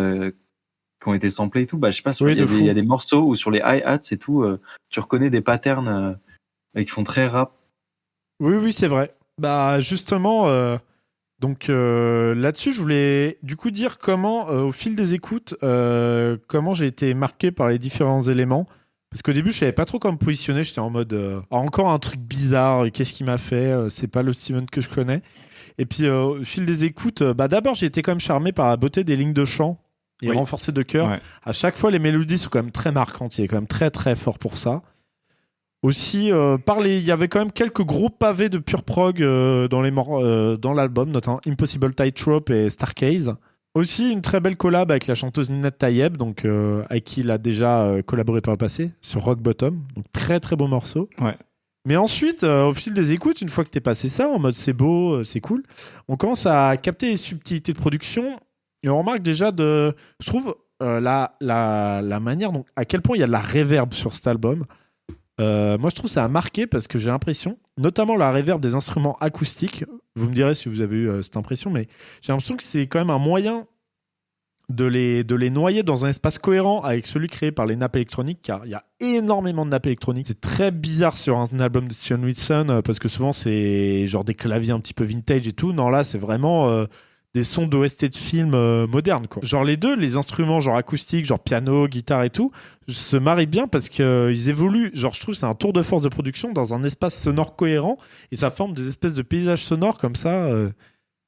qui ont été samplées et tout. Bah, je sais pas, il y a des morceaux où sur les hi-hats et tout, tu reconnais des patterns qui font très rap. Oui, c'est vrai. Bah, justement. Donc là-dessus, je voulais du coup dire comment, au fil des écoutes, comment j'ai été marqué par les différents éléments. Parce qu'au début, je savais pas trop comment me positionner. J'étais en mode encore un truc bizarre. Qu'est-ce qui m'a fait c'est pas le Steven que je connais. Et puis au fil des écoutes, d'abord j'ai été quand même charmé par la beauté des lignes de chant et renforcées de chœur. Ouais. À chaque fois, les mélodies sont quand même très marquantes. Il est quand même très très fort pour ça. Aussi, il y avait quand même quelques gros pavés de pure prog dans l'album, notamment Impossible Tightrope et Stargaze. Aussi, une très belle collab avec la chanteuse Ninette Tayeb, donc, avec qui il a déjà collaboré par le passé, sur Rock Bottom. Donc, très très beau morceau. Ouais. Mais ensuite, au fil des écoutes, une fois que t'es passé ça, en mode c'est beau, c'est cool, on commence à capter les subtilités de production et on remarque déjà je trouve, la manière, donc, à quel point il y a de la reverb sur cet album. Moi, je trouve que ça a marqué parce que j'ai l'impression, notamment la reverb des instruments acoustiques, vous me direz si vous avez eu cette impression, mais j'ai l'impression que c'est quand même un moyen de les noyer dans un espace cohérent avec celui créé par les nappes électroniques, car il y a énormément de nappes électroniques. C'est très bizarre sur un album de Steven Wilson, parce que souvent c'est genre des claviers un petit peu vintage et tout. Non, là, c'est vraiment des sons d'OST de films modernes, quoi. Genre les deux, les instruments genre acoustiques, genre piano, guitare et tout, se marient bien parce qu'ils évoluent. Genre, je trouve que c'est un tour de force de production dans un espace sonore cohérent et ça forme des espèces de paysages sonores comme ça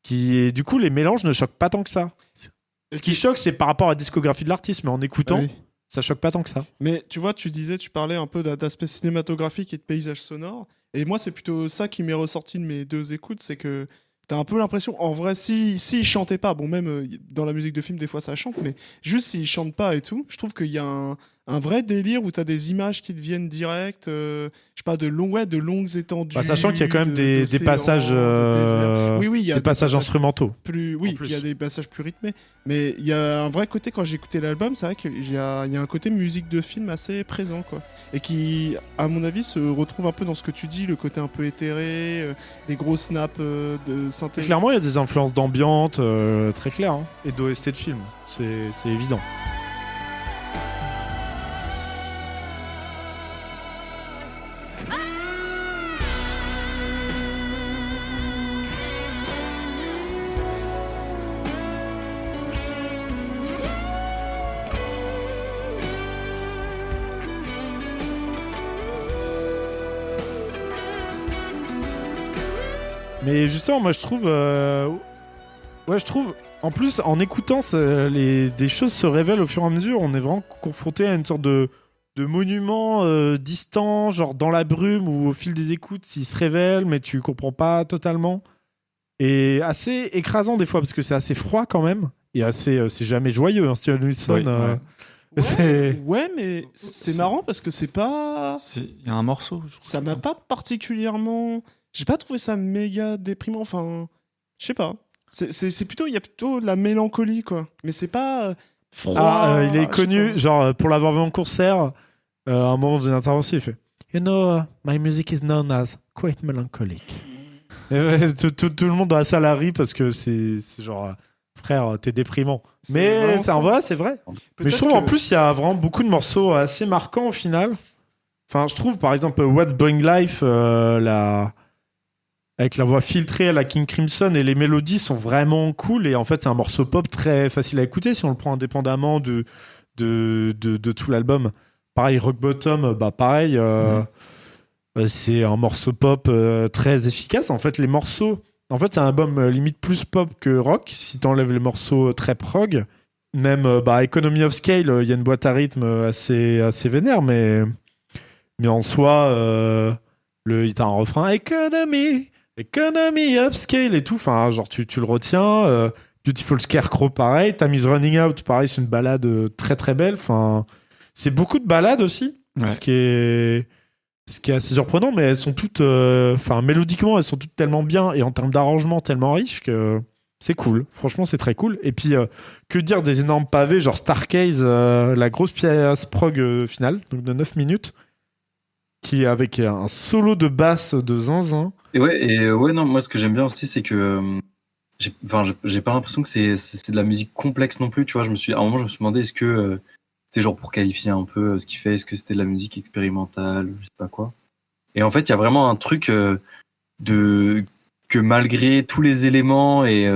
qui, et du coup, les mélanges ne choquent pas tant que ça. Ce qui choque, c'est par rapport à la discographie de l'artiste, mais en écoutant, Oui. ça choque pas tant que ça. Mais tu vois, tu parlais un peu d'aspect cinématographique et de paysage sonore. Et moi, c'est plutôt ça qui m'est ressorti de mes deux écoutes, c'est que t'as un peu l'impression, en vrai, si il chantait pas, bon, même dans la musique de film, des fois ça chante, mais juste s'il chante pas et tout, je trouve qu'il y a un vrai délire où t'as des images qui deviennent directes, je sais pas, de longues étendues. Bah, sachant qu'il y a quand même des d'océans, passages, de déserts. Oui, il y a des passages instrumentaux. Oui, En plus. il y a des passages plus rythmés, mais il y a un vrai côté, quand j'ai écouté l'album, c'est vrai qu'il y a un côté musique de film assez présent, quoi. Et qui, à mon avis, se retrouve un peu dans ce que tu dis, le côté un peu éthéré, les gros snaps de synthé. Clairement, il y a des influences d'ambiance très claires, hein, et d'OST de film, c'est évident. Mais justement, moi, je trouve... je trouve... En plus, en écoutant, des choses se révèlent au fur et à mesure. On est vraiment confronté à une sorte de monument distant, genre dans la brume, où au fil des écoutes, il se révèle, mais tu comprends pas totalement. Et assez écrasant des fois, parce que c'est assez froid quand même. Et assez... c'est jamais joyeux, hein, Steven Wilson. Oui, ouais. Ouais, mais c'est marrant parce que c'est pas... Il y a un morceau, je crois. Ça m'a pas particulièrement... J'ai pas trouvé ça méga déprimant, enfin... Je sais pas. C'est plutôt... Il y a plutôt de la mélancolie, quoi. Mais c'est pas froid... il est je sais connu, pas. genre, pour l'avoir vu en concert, à un moment d'une intervention, il fait « You know, my music is known as quite melancholic. » tout le monde dans la salle a ri parce que c'est genre... Frère, t'es déprimant. Mais c'est en vrai, c'est vrai. Mais je trouve en plus, il y a vraiment beaucoup de morceaux assez marquants au final. Enfin, je trouve par exemple What's Bring Life, avec la voix filtrée à la King Crimson, et les mélodies sont vraiment cool. Et en fait, c'est un morceau pop très facile à écouter si on le prend indépendamment de tout l'album. Pareil, Rock Bottom, pareil. C'est un morceau pop très efficace. En fait, les morceaux. En fait, c'est un album limite plus pop que rock, si t'enlèves les morceaux très prog. Même Economy of Scale, il y a une boîte à rythme assez vénère, mais en soi, t'as un refrain Economy of Scale et tout. Enfin, genre, tu le retiens. Beautiful Scarecrow, pareil. Time is Running Out, pareil, c'est une balade très très belle. Enfin, c'est beaucoup de balades aussi, Ouais. ce qui est assez surprenant, mais elles sont toutes... mélodiquement, elles sont toutes tellement bien, et en termes d'arrangement, tellement riches que c'est cool. Franchement, c'est très cool. Et puis, que dire des énormes pavés, genre Stargaze, la grosse pièce prog finale, donc de 9 minutes, qui est avec un solo de basse de zinzin. Et ouais, non, moi, ce que j'aime bien aussi, c'est que j'ai pas l'impression que c'est de la musique complexe non plus, tu vois. À un moment, je me suis demandé, est-ce que... c'était genre pour qualifier un peu ce qu'il fait, est-ce que c'était de la musique expérimentale, je sais pas quoi. Et en fait, il y a vraiment un truc que malgré tous les éléments, et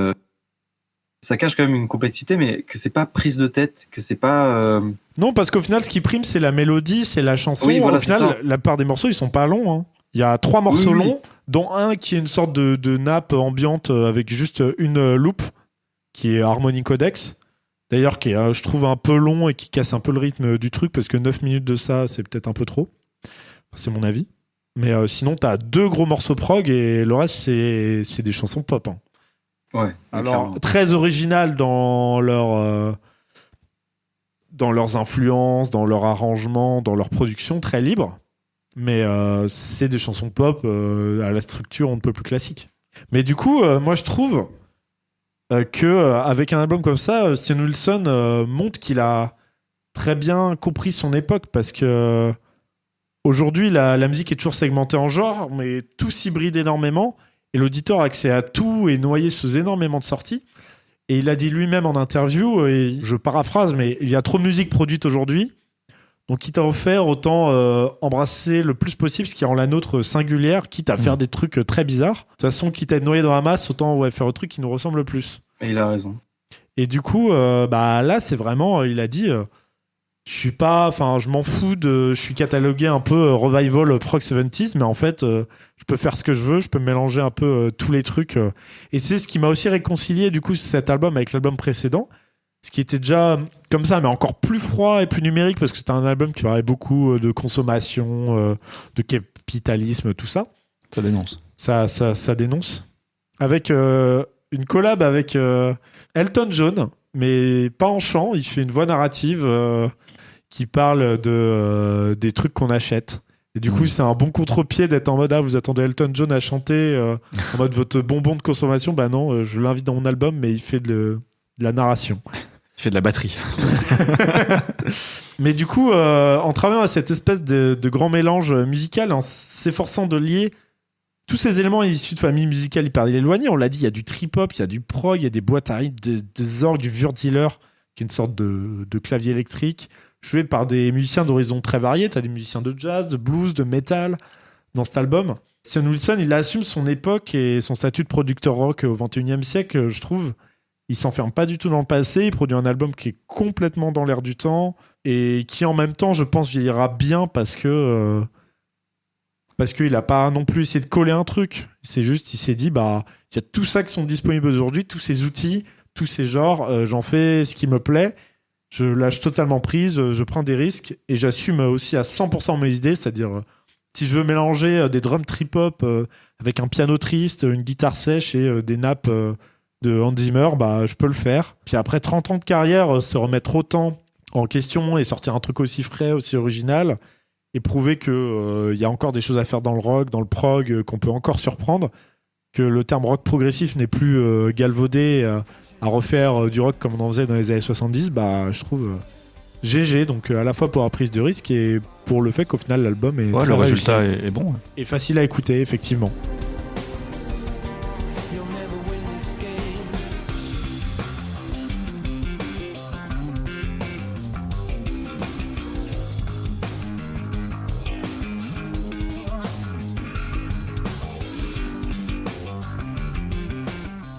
ça cache quand même une complexité, mais que c'est pas prise de tête, que c'est pas... Non, parce qu'au final, ce qui prime, c'est la mélodie, c'est la chanson. Oui, voilà, au final, c'est ça. la part des morceaux, ils sont pas longs, hein. Il y a 3 morceaux Oui. longs, dont un qui est une sorte de nappe ambiante avec juste une loupe, qui est Harmony Codex. D'ailleurs, qui est, je trouve, un peu long et qui casse un peu le rythme du truc, parce que 9 minutes de ça, c'est peut-être un peu trop. C'est mon avis. Mais sinon, t'as 2 gros morceaux prog et le reste, c'est des chansons pop, hein. Ouais. Alors, clairement. très originales dans leurs influences, dans leur arrangement, dans leur production, très libre. Mais c'est des chansons pop à la structure on ne peut plus classique. Mais du coup, moi, je trouve que avec un album comme ça, Steven Wilson montre qu'il a très bien compris son époque, parce que aujourd'hui, la musique est toujours segmentée en genres, mais tout s'hybride énormément. Et l'auditeur a accès à tout et noyé sous énormément de sorties. Et il a dit lui-même en interview, et je paraphrase, mais il y a trop de musique produite aujourd'hui. Donc, quitte à en faire, autant embrasser le plus possible ce qui rend la nôtre singulière, quitte à faire des trucs très bizarres. De toute façon, quitte à être noyé dans la masse, autant faire le truc qui nous ressemble le plus. Et il a raison. Et du coup, là, c'est vraiment, il a dit, je m'en fous je suis catalogué un peu revival prog 70s, mais en fait, je peux faire ce que je veux, je peux mélanger un peu tous les trucs. Et c'est ce qui m'a aussi réconcilié, du coup, cet album avec l'album précédent. Ce qui était déjà comme ça, mais encore plus froid et plus numérique, parce que c'était un album qui parlait beaucoup de consommation, de capitalisme, tout ça. Ça dénonce. Ça dénonce. Avec une collab avec Elton John, mais pas en chant. Il fait une voix narrative qui parle des trucs qu'on achète. Et du coup, c'est un bon contre-pied d'être en mode vous attendez Elton John à chanter en mode votre bonbon de consommation. Bah non, je l'invite dans mon album, mais il fait de la narration. Il fait de la batterie. Mais du coup, en travaillant à cette espèce de grand mélange musical, en s'efforçant de lier tous ces éléments issus de familles musicales hyper éloignées, on l'a dit, il y a du trip-hop, il y a du prog, il y a des boîtes à rythme, des orgues, du Wurtziller, qui est une sorte de clavier électrique, joué par des musiciens d'horizons très variés. Tu as des musiciens de jazz, de blues, de metal dans cet album. Stian Wilson, il assume son époque et son statut de producteur rock au XXIe siècle, je trouve. Il s'enferme pas du tout dans le passé, il produit un album qui est complètement dans l'air du temps et qui en même temps, je pense, vieillira bien parce qu'il a pas non plus essayé de coller un truc. C'est juste, il s'est dit, il y a tout ça qui sont disponibles aujourd'hui, tous ces outils, tous ces genres, j'en fais ce qui me plaît, je lâche totalement prise, je prends des risques et j'assume aussi à 100% mes idées, c'est-à-dire si je veux mélanger des drums trip-hop avec un piano triste, une guitare sèche et des nappes de Hans Zimmer, je peux le faire. Puis après 30 ans de carrière, se remettre autant en question et sortir un truc aussi frais, aussi original et prouver qu'il y a encore des choses à faire dans le rock, dans le prog, qu'on peut encore surprendre, que le terme rock progressif n'est plus galvaudé à refaire du rock comme on en faisait dans les années 70, je trouve GG, donc à la fois pour la prise de risque et pour le fait qu'au final l'album est très le réussi. résultat est bon. Et facile à écouter, effectivement.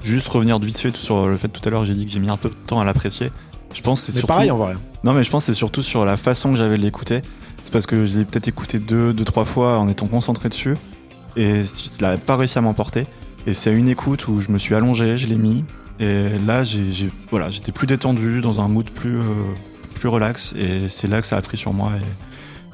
Juste revenir vite fait sur le fait tout à l'heure, j'ai dit que j'ai mis un peu de temps à l'apprécier. Je pense que c'est Mais surtout... pareil en vrai. Non, mais je pense que c'est surtout sur la façon que j'avais de l'écouter. C'est parce que je l'ai peut-être écouté 2-3 fois en étant concentré dessus. Et il n'a pas réussi à m'emporter. Et c'est une écoute où je me suis allongé, je l'ai mis. Et là, j'étais plus détendu, dans un mood plus relax. Et c'est là que ça a pris sur moi.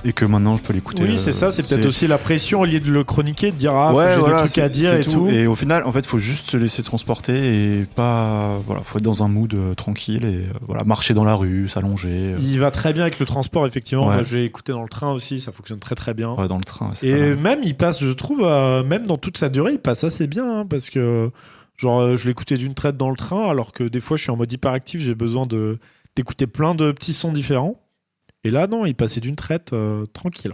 Et que maintenant je peux l'écouter. Oui, c'est ça, c'est peut-être aussi la pression au lieu de le chroniquer, de dire j'ai des trucs à dire et tout. Et au final, en fait, faut juste se laisser transporter et pas. Faut être dans un mood tranquille et marcher dans la rue, s'allonger. Il va très bien avec le transport, effectivement. Ouais. Moi, j'ai écouté dans le train aussi, ça fonctionne très très bien. Ouais, dans le train. Et même, il passe, je trouve, même dans toute sa durée, il passe assez bien parce que, je l'écoutais d'une traite dans le train, alors que des fois, je suis en mode hyperactif, j'ai besoin d'écouter plein de petits sons différents. Et là, non, il passait d'une traite tranquille.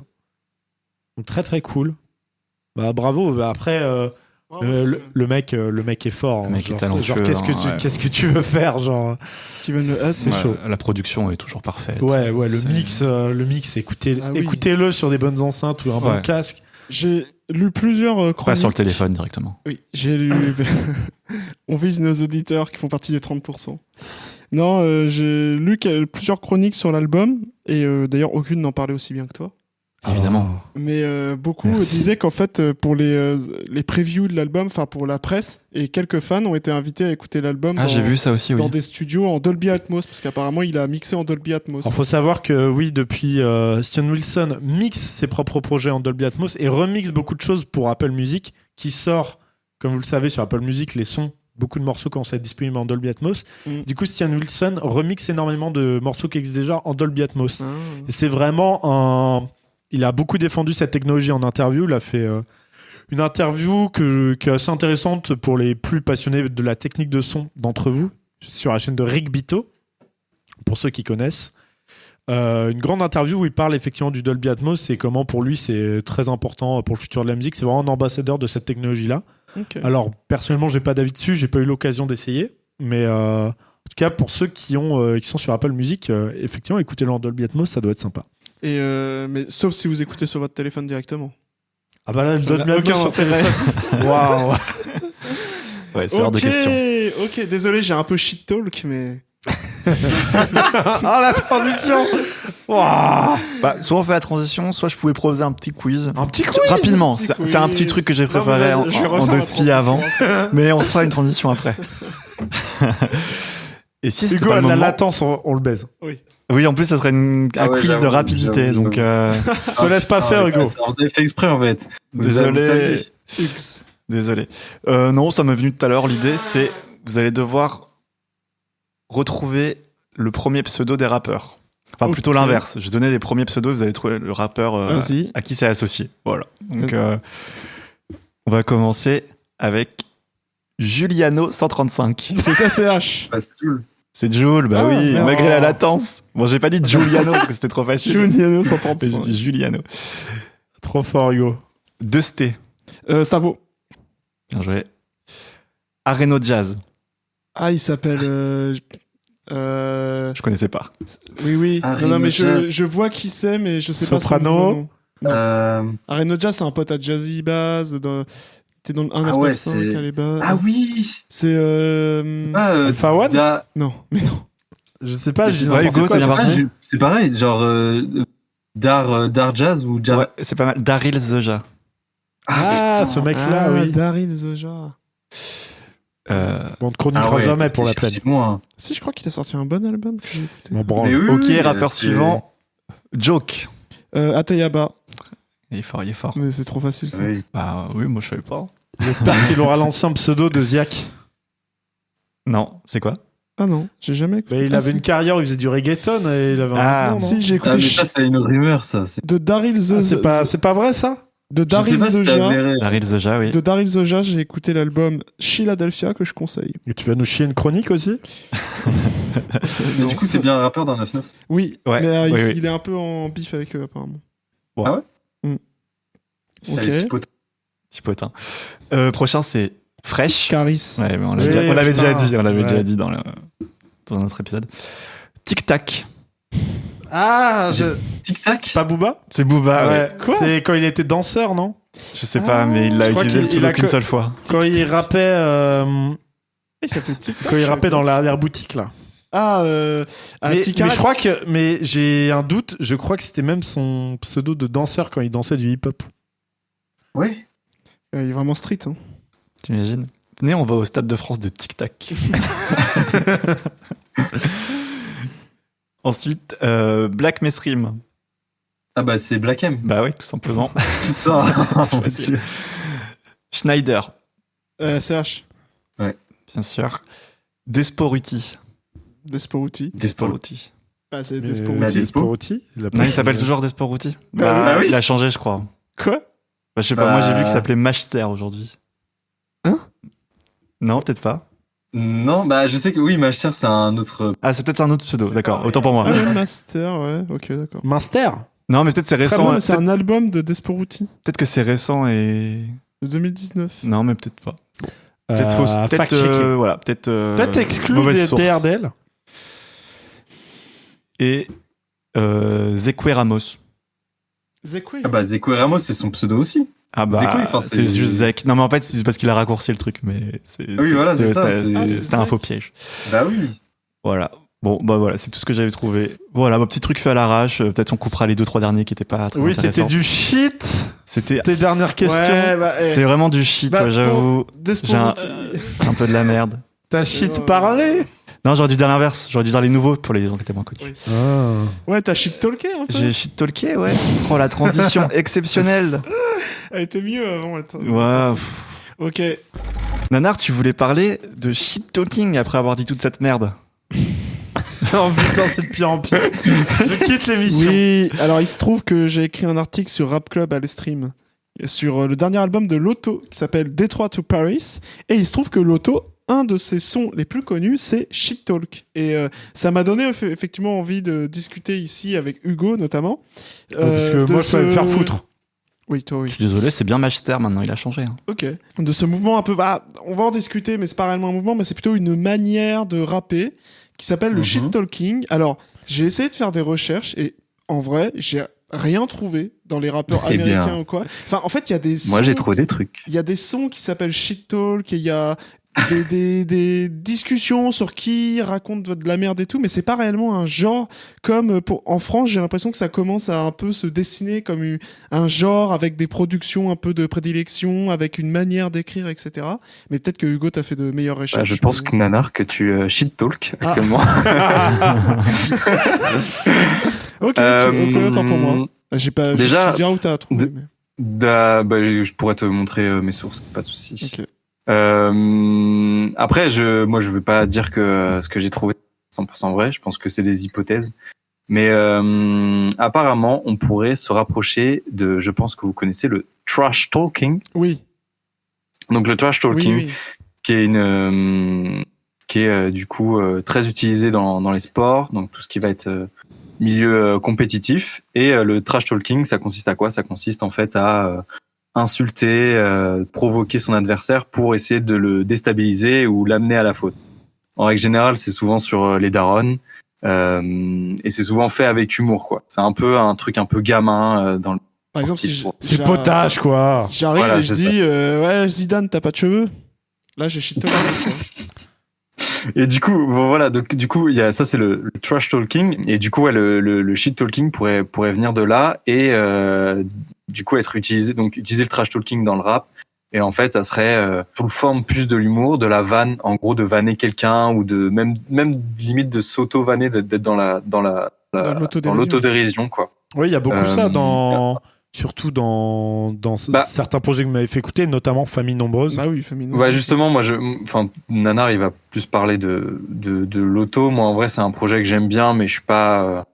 Donc très très cool. Bravo. Après, le mec est fort. Le mec est talentueux. Qu'est-ce que tu veux faire, Steven Le Haas, c'est chaud. La production est toujours parfaite. Ouais, le mix, écoutez-le sur des bonnes enceintes ou un bon casque. J'ai lu plusieurs chroniques. Pas sur le téléphone directement. Oui, j'ai lu. On vise nos auditeurs qui font partie des 30%. Non, j'ai lu plusieurs chroniques sur l'album et d'ailleurs aucune n'en parlait aussi bien que toi. Évidemment. Mais beaucoup disaient qu'en fait pour les previews de l'album, enfin pour la presse, et quelques fans ont été invités à écouter l'album j'ai vu ça aussi, dans des studios en Dolby Atmos, parce qu'apparemment il a mixé en Dolby Atmos. Il faut savoir que oui, depuis Stian Wilson mixe ses propres projets en Dolby Atmos et remixe beaucoup de choses pour Apple Music, qui sort, comme vous le savez, sur Apple Music, les sons. Beaucoup de morceaux quand c'est disponible en Dolby Atmos. Du coup, Stian Wilson remixe énormément de morceaux qui existent déjà en Dolby Atmos. Et c'est vraiment il a beaucoup défendu cette technologie en interview. Il a fait une interview qui est assez intéressante pour les plus passionnés de la technique de son d'entre vous, sur la chaîne de Rick Bito, pour ceux qui connaissent. Une grande interview où il parle effectivement du Dolby Atmos et comment pour lui c'est très important pour le futur de la musique. C'est vraiment un ambassadeur de cette technologie-là. Ok. Alors personnellement, j'ai pas d'avis dessus, j'ai pas eu l'occasion d'essayer, mais en tout cas pour ceux qui sont sur Apple Music, effectivement, écoutez-le en Dolby Atmos, ça doit être sympa. Et mais sauf si vous écoutez sur votre téléphone directement. Ah bah là, le Ça Dolby n'a Atmos aucun sur intérêt. téléphone. Waouh. Ouais, c'est hors de question. Ok, désolé, j'ai un peu shit talk, mais. Ah la transition. Waouh. Bah, soit on fait la transition, soit je pouvais proposer un petit quiz. Un petit quiz. Rapidement, petit c'est un petit quiz. truc que j'ai Non, mais préparé vas-y, je vais en refaire deux la spies avant, transition. mais on fera une transition après. Et si c'était Hugo, pas à le la moment... latence, on le baise. Oui, en plus, ça serait un Ah ouais, quiz de j'avoue, rapidité, j'avoue, donc Te laisse pas faire, Hugo. Vous avez fait exprès en fait. Désolé. Vous saviez. X. désolé. Non, ça m'est venu tout à l'heure. L'idée, c'est vous allez devoir retrouver le premier pseudo des rappeurs. Enfin, Ok. plutôt l'inverse. Je vais donner les premiers pseudos et vous allez trouver le rappeur Vas-y. à qui c'est associé. Voilà. Donc, on va commencer avec Juliano 135. C'est ça, c'est H. Pas Stool. C'est Jules, bah Ah, oui, merde. malgré la latence. Bon, j'ai pas dit Giuliano parce que c'était trop facile. Juliano Mais j'ai 135. dit Juliano. Trop fort, Hugo. Dusté. Stavo. Bien joué. Areno Jazz. Ah, il s'appelle. Je connaissais pas. Oui. Areno Non, mais Jazz. je vois qui c'est, mais je sais Soprano. pas son nom. Areno Jazz, c'est un pote à Jazzy Bass. T'es dans le 1 Ah ouais, 5 c'est- à les bas. Ah oui. C'est. Alpha One Non, mais non. Je sais pas, je dis Ouais, n'importe Hugo, quoi, t'as je bien sais parti. pas. C'est pareil, genre Dar Jazz ou Jar. Ouais, c'est pas mal. Daryl Zeja. Ah, putain. ce mec-là, oui. Daryl Zoja. Bon, on ne chroniquera Ah ouais, jamais pour la plaine. Moi. Si, je crois qu'il a sorti un bon album que j'ai écouté. M'en branle. Mais oui, Ok, oui, rappeur c'est- suivant. Joke. Atayaba. Il est fort, il est fort. Mais c'est trop facile, ça. Oui. Bah oui, moi je savais pas. J'espère qu'il aura l'ancien pseudo de Ziak. Non, c'est quoi? Ah non, j'ai jamais écouté. Bah, il Ah, avait si. une carrière où il faisait du reggaeton et il avait Ah, un nom, non Si, j'ai Ah, écouté mais ça, c'est une rumeur, ça. de Daryl Ah, Zoja. c'est pas vrai, ça De Je sais Daryl pas si t'as Zoja. avéré. Daryl Zeja, oui. De Daryl Zoja, j'ai écouté l'album Philadelphia que je conseille. Et tu vas nous chier une chronique aussi Mais du coup, c'est bien un rappeur d'un 9-9. Oui, Ouais, mais oui, oui. il est un peu en bif avec eux apparemment. Bon. Ah ouais Ok. Allez, petit pote. Petit potin. Prochain, c'est Fresh. Caris. Ouais, mais on Oui, l'avait putain. déjà dit, on l'avait Ouais. déjà dit dans notre épisode. Tic Tac. Ah, Tic Tac. pas Booba C'est Booba, ouais. Ouais. Quoi C'est quand il était danseur, non Je sais pas, mais il l'a je crois utilisé qu'il- il a qu'une que- seule fois. Quand il rappait, Il s'appelle TikTok. quand il rappait dans l'arrière-boutique, là. Ah, Mais Tika. je crois que, mais j'ai un doute. Je crois que c'était même son pseudo de danseur quand il dansait du hip-hop. Oui. Il est vraiment street. Hein. T'imagines? Venez, on va au Stade de France de Tic Tac. Ensuite, Black Mesrim. Ah bah, c'est Black M. Bah oui, tout simplement. Putain. mon Facile. Dieu. Schneider, CH. bien sûr. Desporuti. Desporuti. Desporuti. Ah, c'est Mais- Desporuti. Bah, Desporuti, il a pas Non, il fait- s'appelle toujours Desporuti. Bah oui. Il a changé, je crois. Quoi? Bah, je sais pas, moi j'ai vu qu'il s'appelait Master aujourd'hui. Hein? Non, peut-être pas. Non, bah, je sais que oui, Master, c'est un autre. Ah, c'est peut-être un autre pseudo, d'accord, autant pour moi. Ah, ouais, Master, ouais, ok, d'accord. Minster. Non, mais peut-être c'est Très récent. bon, mais c'est Peut-être un album de Desporuti peut-être que c'est récent et. de 2019. Non, mais peut-être pas. Peut-être fausse. Peut-être. fact-checker. Voilà, peut-être. Peut-être exclu mauvaise des source. TRDL. Et. Zekwe Ramos. Zekwe. Ah bah, Zeko Ramos, c'est son pseudo aussi. Ah bah, Zekwe, enfin, c'est c'est- juste Zek. Non, mais en fait, c'est parce qu'il a raccourci le truc, mais Oui, voilà, c'est ça, C'était c'est- c'était un faux piège. Bah oui. Voilà. Bon, bah voilà, c'est tout ce que j'avais trouvé. Voilà, mon petit truc fait à l'arrache. Peut-être on coupera les 2-3 derniers qui étaient pas très Oui, c'était intéressants. du shit. C'était Tes dernières questions. Ouais, bah, c'était vraiment du shit, Bah, ouais, j'avoue. Desporuti. Un peu de la merde. T'as shit parlé. Non, j'aurais dû dire l'inverse. J'aurais dû dire les nouveaux pour les gens qui étaient moins connus. Oui. Ah. Ouais, t'as shit talké en fait. J'ai shit talké, ouais. Oh, la transition exceptionnelle. Elle était mieux avant. Attends. Ouais. Ok. Nanar, tu voulais parler de shit talking après avoir dit toute cette merde. Oh putain, c'est de pire en pire. Je quitte l'émission. Oui, alors il se trouve que j'ai écrit un article sur Rap Club à l'estream. sur le dernier album de Lotto qui s'appelle Detroit to Paris. Et il se trouve que Lotto, un de ses sons les plus connus, c'est Shit Talk. Et ça m'a donné effectivement envie de discuter ici avec Hugo notamment. Parce que moi, je peux me faire foutre. Oui, toi, oui. Je suis désolé, c'est bien Matchster maintenant, il a changé. Hein. Ok. De ce mouvement un peu... on va en discuter, mais c'est pas réellement un mouvement, mais c'est plutôt une manière de rapper qui s'appelle le shit talking. Alors, j'ai essayé de faire des recherches et en vrai, j'ai rien trouvé dans les rappeurs américains ou quoi. Enfin, en fait, il y a des sons... Moi, j'ai trouvé des trucs. Il y a des sons qui s'appellent shit talk et il y a des discussions sur qui raconte de la merde et tout, mais c'est pas réellement un genre comme en France. J'ai l'impression que ça commence à un peu se dessiner comme un genre avec des productions un peu de prédilection, avec une manière d'écrire, etc. Mais peut-être que Hugo t'as fait de meilleures recherches. Je pense que Nanar, que tu shit talk actuellement. Ok, autant pour moi. J'ai pas. Déjà, je te dirai où t'as trouvé. je pourrais te montrer mes sources, pas de souci. Ok. Après, moi, je veux pas dire que ce que j'ai trouvé est 100% vrai. Je pense que c'est des hypothèses. Mais apparemment, on pourrait se rapprocher de. Je pense que vous connaissez le trash talking. Oui. Donc le trash talking, Oui. qui est du coup très utilisé dans les sports, donc tout ce qui va être milieu compétitif. Et le trash talking, ça consiste à quoi ? Ça consiste en fait à insulter, provoquer son adversaire pour essayer de le déstabiliser ou l'amener à la faute. En règle générale, c'est souvent sur les darons et c'est souvent fait avec humour, quoi. C'est un peu un truc un peu gamin dans le. Par exemple, si c'est potage, quoi. J'arrive et je dis ouais, Zidane, t'as pas de cheveux ? Là, j'ai shit talk. Et du coup, voilà, donc du coup, il y a ça, c'est le trash talking, et du coup, ouais, le shit talking pourrait venir de là et du coup être utilisé, donc utiliser le trash talking dans le rap. Et en fait, ça serait sous forme plus de l'humour, de la vanne, en gros, de vanner quelqu'un ou de même limite de s'auto-vanner, d'être dans l'autodérision, quoi. Oui, il y a beaucoup ça surtout dans certains projets que vous m'avez fait écouter, notamment Famille Nombreuse. Bah oui, Famille Nombreuse. Ouais, justement, Nanar, il va plus parler de l'auto. Moi, en vrai, c'est un projet que j'aime bien, mais je suis pas.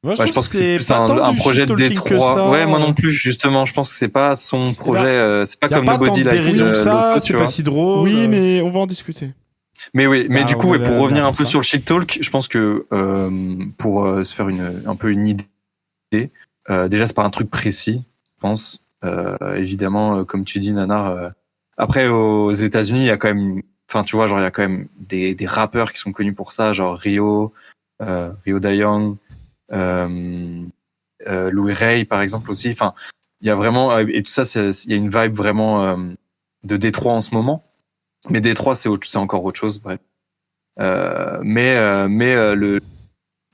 Moi, je pense que c'est plus un projet de Détroit. Ouais, moi non plus, justement. Je pense que c'est pas son projet. C'est pas comme Nobody Likes ça, c'est pas si drôle. Oui, mais on va en discuter. Mais oui, mais du coup, pour revenir un peu sur le shit talk, je pense que pour se faire un peu une idée, déjà c'est pas un truc précis, je pense. Évidemment, comme tu dis, Nanar. Après, aux États-Unis, il y a quand même, tu vois, genre il y a quand même des rappeurs qui sont connus pour ça, genre Rio Da-Young, Louis Ray par exemple aussi. Enfin, il y a vraiment, et tout ça, il y a une vibe vraiment de Détroit en ce moment. Mais Détroit, c'est encore autre chose, bref. Mais le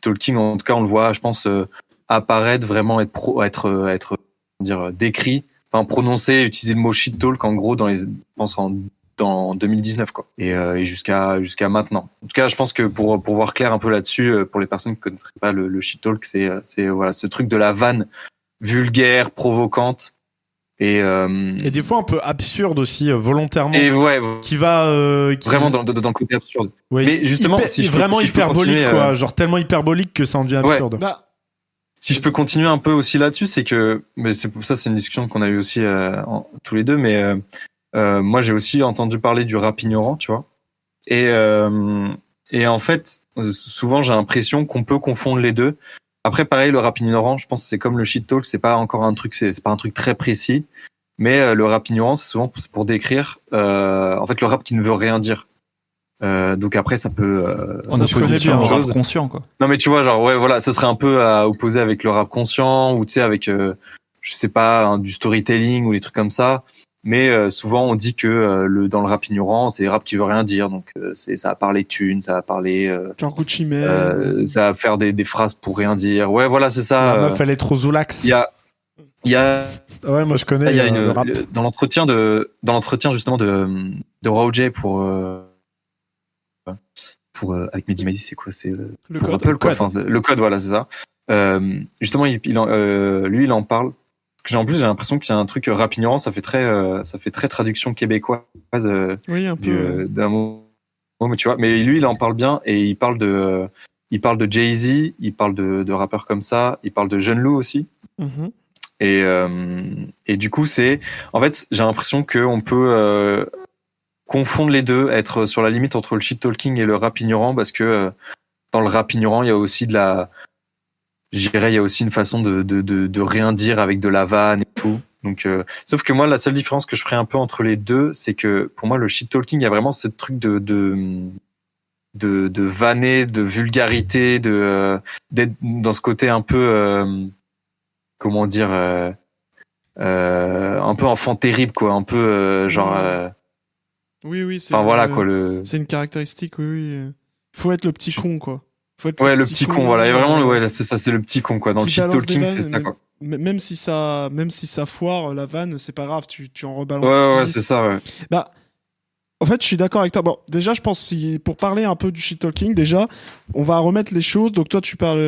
talking, en tout cas, on le voit, je pense, apparaître vraiment, être décrit, prononcé, utiliser le mot shit talk, en gros, dans 2019, quoi. Et jusqu'à maintenant. En tout cas, je pense que pour voir clair un peu là-dessus, pour les personnes qui connaîtraient pas le shit talk, c'est voilà, ce truc de la vanne vulgaire, provocante. Et des fois un peu absurde aussi, volontairement. Et ouais, qui va vraiment dans le côté absurde. Oui. Mais justement, vraiment hyperbolique, quoi, genre tellement hyperbolique que ça en devient absurde. Si je peux continuer un peu aussi là-dessus, c'est que, mais c'est pour ça, c'est une discussion qu'on a eue aussi tous les deux, mais moi j'ai aussi entendu parler du rap ignorant, tu vois. Et en fait, souvent j'ai l'impression qu'on peut confondre les deux. Après, pareil, le rap ignorant, je pense que c'est comme le shit talk, c'est pas encore un truc, c'est pas un truc très précis. Mais le rap ignorant, c'est souvent pour décrire, en fait, le rap qui ne veut rien dire. Donc après, ça peut. En opposition au rap conscient, quoi. Non, mais tu vois, genre, ouais, voilà, ça serait un peu à opposer avec le rap conscient ou tu sais avec, je sais pas, du storytelling ou des trucs comme ça. Mais souvent, on dit que dans le rap ignorant, c'est le rap qui veut rien dire. Donc, ça va parler thunes, ça va parler. Genre Gucci Mane. Ça va faire des phrases pour rien dire. Ouais, voilà, c'est ça. La meuf, elle est trop Zoulax. Il y a. Ouais, moi je connais. Il y a le rap. Dans l'entretien justement de Roger pour avec Mehdi Maizi, c'est quoi, c'est le code. Apple, quoi. Enfin, le code, voilà, c'est ça. Justement, lui, il en parle. Parce que en plus, j'ai l'impression qu'il y a un truc rap ignorant, ça fait très traduction québécoise. Oui, un peu. D'un mot, mais tu vois. Mais lui, il en parle bien et il parle de Jay-Z, il parle de rappeurs comme ça, il parle de Jeune Loup aussi. Mm-hmm. Et du coup, en fait, j'ai l'impression qu'on peut confondre les deux, être sur la limite entre le shit talking et le rap ignorant, parce que dans le rap ignorant, il y a aussi je dirais, il y a aussi une façon de rien dire avec de la vanne et tout. Donc, sauf que moi, la seule différence que je ferais un peu entre les deux, c'est que pour moi, le shit talking, il y a vraiment ce truc de vanner, de vulgarité, d'être dans ce côté un peu, comment dire, un peu enfant terrible, quoi, un peu genre. Oui, Enfin voilà quoi c'est une caractéristique, oui. Faut être le petit con, quoi. Ouais, le petit con, voilà. Et vraiment, ouais, c'est ça, c'est le petit con, quoi. Dans le shit talking, c'est ça, quoi. Même si ça foire la vanne, c'est pas grave, tu en rebalances. Ouais, c'est ça, ouais. Bah, en fait, je suis d'accord avec toi. Bon, déjà, je pense pour parler un peu du shit talking, déjà, on va remettre les choses. Donc toi, tu parles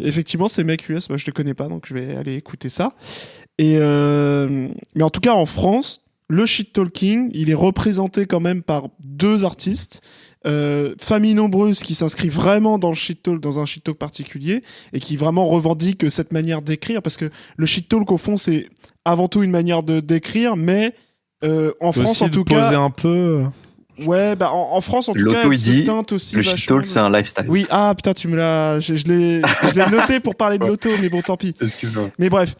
effectivement, ces mecs US, je les connais pas, donc je vais aller écouter ça. Et mais en tout cas, en France, le shit talking, il est représenté quand même par deux artistes. Famille Nombreuse qui s'inscrit vraiment dans le shit talk, dans un shit talk particulier, et qui vraiment revendique cette manière d'écrire, parce que le shit talk au fond c'est avant tout une manière d'écrire, mais en France en tout cas poser un peu. Ouais, bah en France en tout L'auto, cas elle il dit, se teinte aussi le shit talk c'est un lifestyle. Oui, ah putain, tu me l'as, je l'ai noté pour parler de l'auto, mais bon tant pis. Excuse-moi. Mais bref,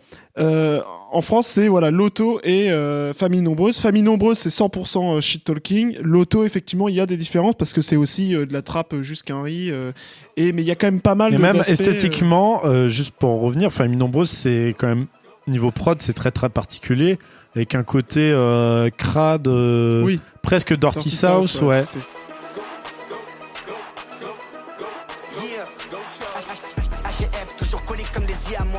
en France, c'est voilà l'auto et Famille Nombreuse. Famille Nombreuse, c'est 100% shit talking. L'auto, effectivement, il y a des différences parce que c'est aussi de la trappe jusqu'à riz. Mais il y a quand même pas mal et de. Et même d'aspects, esthétiquement, juste pour revenir, Famille Nombreuse, c'est quand même niveau prod, c'est très très particulier, avec un côté crade, oui. presque Dirty South, ouais.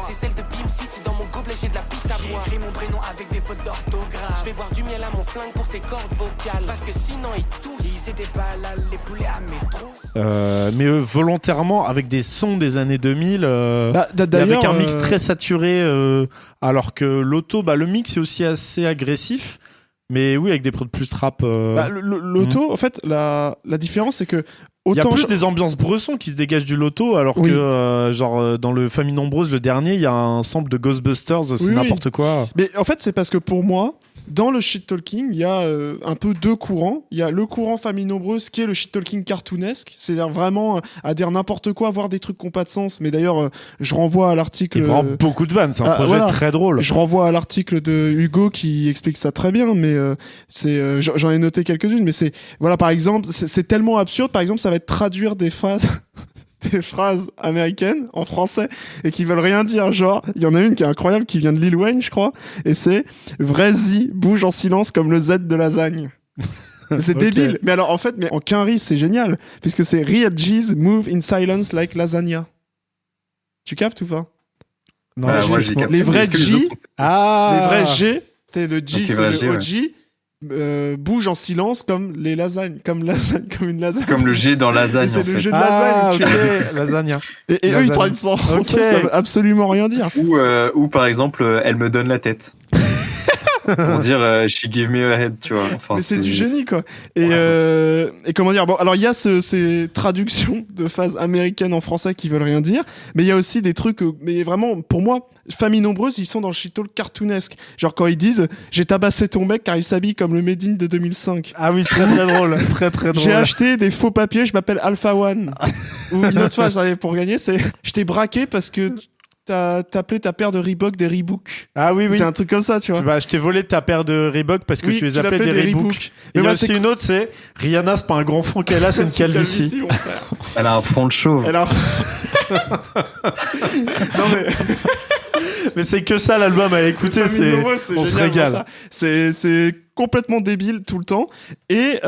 C'est celle de Pim si dans mon gobelet j'ai de la pisse à boire. J'ai écrit mon prénom avec des fautes d'orthographe. Je vais voir du miel à mon flingue pour ses cordes vocales. Parce que sinon ils tous ils étaient pas là les poulets à mes trousses. Mais volontairement avec des sons des années 2000 avec un mix très saturé alors que l'auto, le mix est aussi assez agressif. Mais oui, avec des prods plus trap. L'auto, en fait, la différence, c'est que. Il y a plus des ambiances Bresson qui se dégagent du loto, alors que, genre, dans le Famille Nombreuse, le dernier, il y a un sample de Ghostbusters, c'est n'importe quoi. Mais en fait, c'est parce que pour moi, dans le shit talking, il y a un peu deux courants. Il y a le courant Famille Nombreuse qui est le shit talking cartoonesque, c'est-à-dire vraiment à dire n'importe quoi, voir des trucs qui n'ont pas de sens. Mais d'ailleurs, je renvoie à l'article. Il y a vraiment beaucoup de vannes, c'est un projet très drôle. Je renvoie à l'article de Hugo qui explique ça très bien, mais j'en ai noté quelques-unes. Mais c'est voilà, par exemple, c'est tellement absurde. Par exemple, ça va être traduire des phrases. Des phrases américaines en français et qui veulent rien dire, genre il y en a une qui est incroyable qui vient de Lil Wayne je crois et c'est Vraisy bouge en silence comme le Z de lasagne. C'est débile, mais alors en fait mais en quinri c'est génial puisque c'est Real G's move in silence like lasagna. Tu captes ou pas? Non, moi j'ai capté. Les vrais G, les vrais G, le G c'est le OG. Bouge en silence comme les lasagnes, comme une lasagne. Comme le G dans lasagne. C'est le G de lasagne. Ok, lasagne. Et eux, ils traduisent ça en français, ça veut absolument rien dire. Ou par exemple, elle me donne la tête. Pour dire she give me a head, tu vois. Enfin, mais c'est du génie, quoi. Et comment dire, bon, alors il y a ces traductions de phases américaines en français qui veulent rien dire, mais il y a aussi des trucs, mais vraiment, pour moi, Famille Nombreuse, ils sont dans le shit talk cartoonesque. Genre quand ils disent j'ai tabassé ton mec car il s'habille comme le Made in de 2005. Ah oui, très très drôle, très très drôle. J'ai acheté des faux papiers, je m'appelle Alpha One. Ou une autre fois, pour gagner, c'est je t'ai braqué parce que t'as appelé ta paire de Reebok des Reebok. Ah oui. C'est un truc comme ça, tu vois. Je t'ai volé ta paire de Reebok parce que tu les appelais des Reebok. Et il y a aussi une autre, c'est Rihanna, c'est pas un grand front qu'elle a, c'est une calvitie. Elle a un front de chauve. Non mais... mais c'est que ça l'album à écouter, on se régale. C'est complètement débile tout le temps et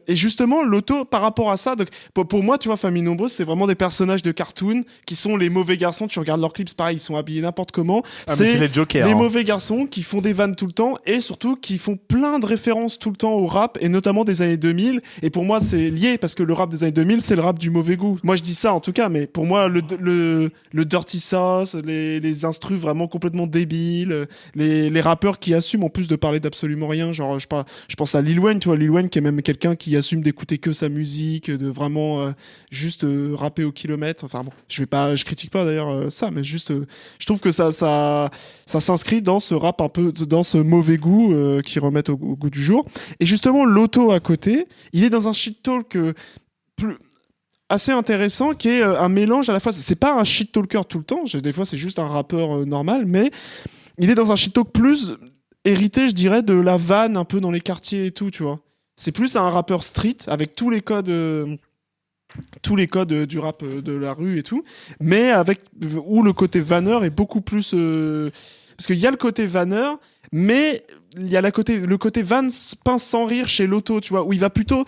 justement l'auto par rapport à ça, donc pour moi tu vois Famille Nombreuse c'est vraiment des personnages de cartoon qui sont les mauvais garçons, tu regardes leurs clips pareil, ils sont habillés n'importe comment, c'est les jokers, les mauvais garçons qui font des vannes tout le temps et surtout qui font plein de références tout le temps au rap et notamment des années 2000 et pour moi c'est lié parce que le rap des années 2000 c'est le rap du mauvais goût, moi je dis ça en tout cas, mais pour moi le dirty sauce, les instrus vraiment complètement débiles, les rappeurs qui assument en plus de parler d'absolument rien moyens. Genre, je pense à Lil Wayne, tu vois, Lil Wayne qui est même quelqu'un qui assume d'écouter que sa musique, de vraiment juste rapper au kilomètre. Enfin bon, je critique pas d'ailleurs ça, mais juste, je trouve que ça s'inscrit dans ce rap un peu, dans ce mauvais goût qui remettent au goût du jour. Et justement, Lotto à côté, il est dans un shit talk assez intéressant qui est un mélange à la fois. C'est pas un shit talker tout le temps. Des fois, c'est juste un rappeur normal, mais il est dans un shit talk plus hérité, je dirais, de la vanne un peu dans les quartiers et tout, tu vois. C'est plus un rappeur street avec tous les codes du rap de la rue et tout, mais où le côté vanneur est beaucoup plus parce qu'il y a le côté vanneur, mais il y a le côté van pince sans rire chez Lotto, tu vois, où il va plutôt.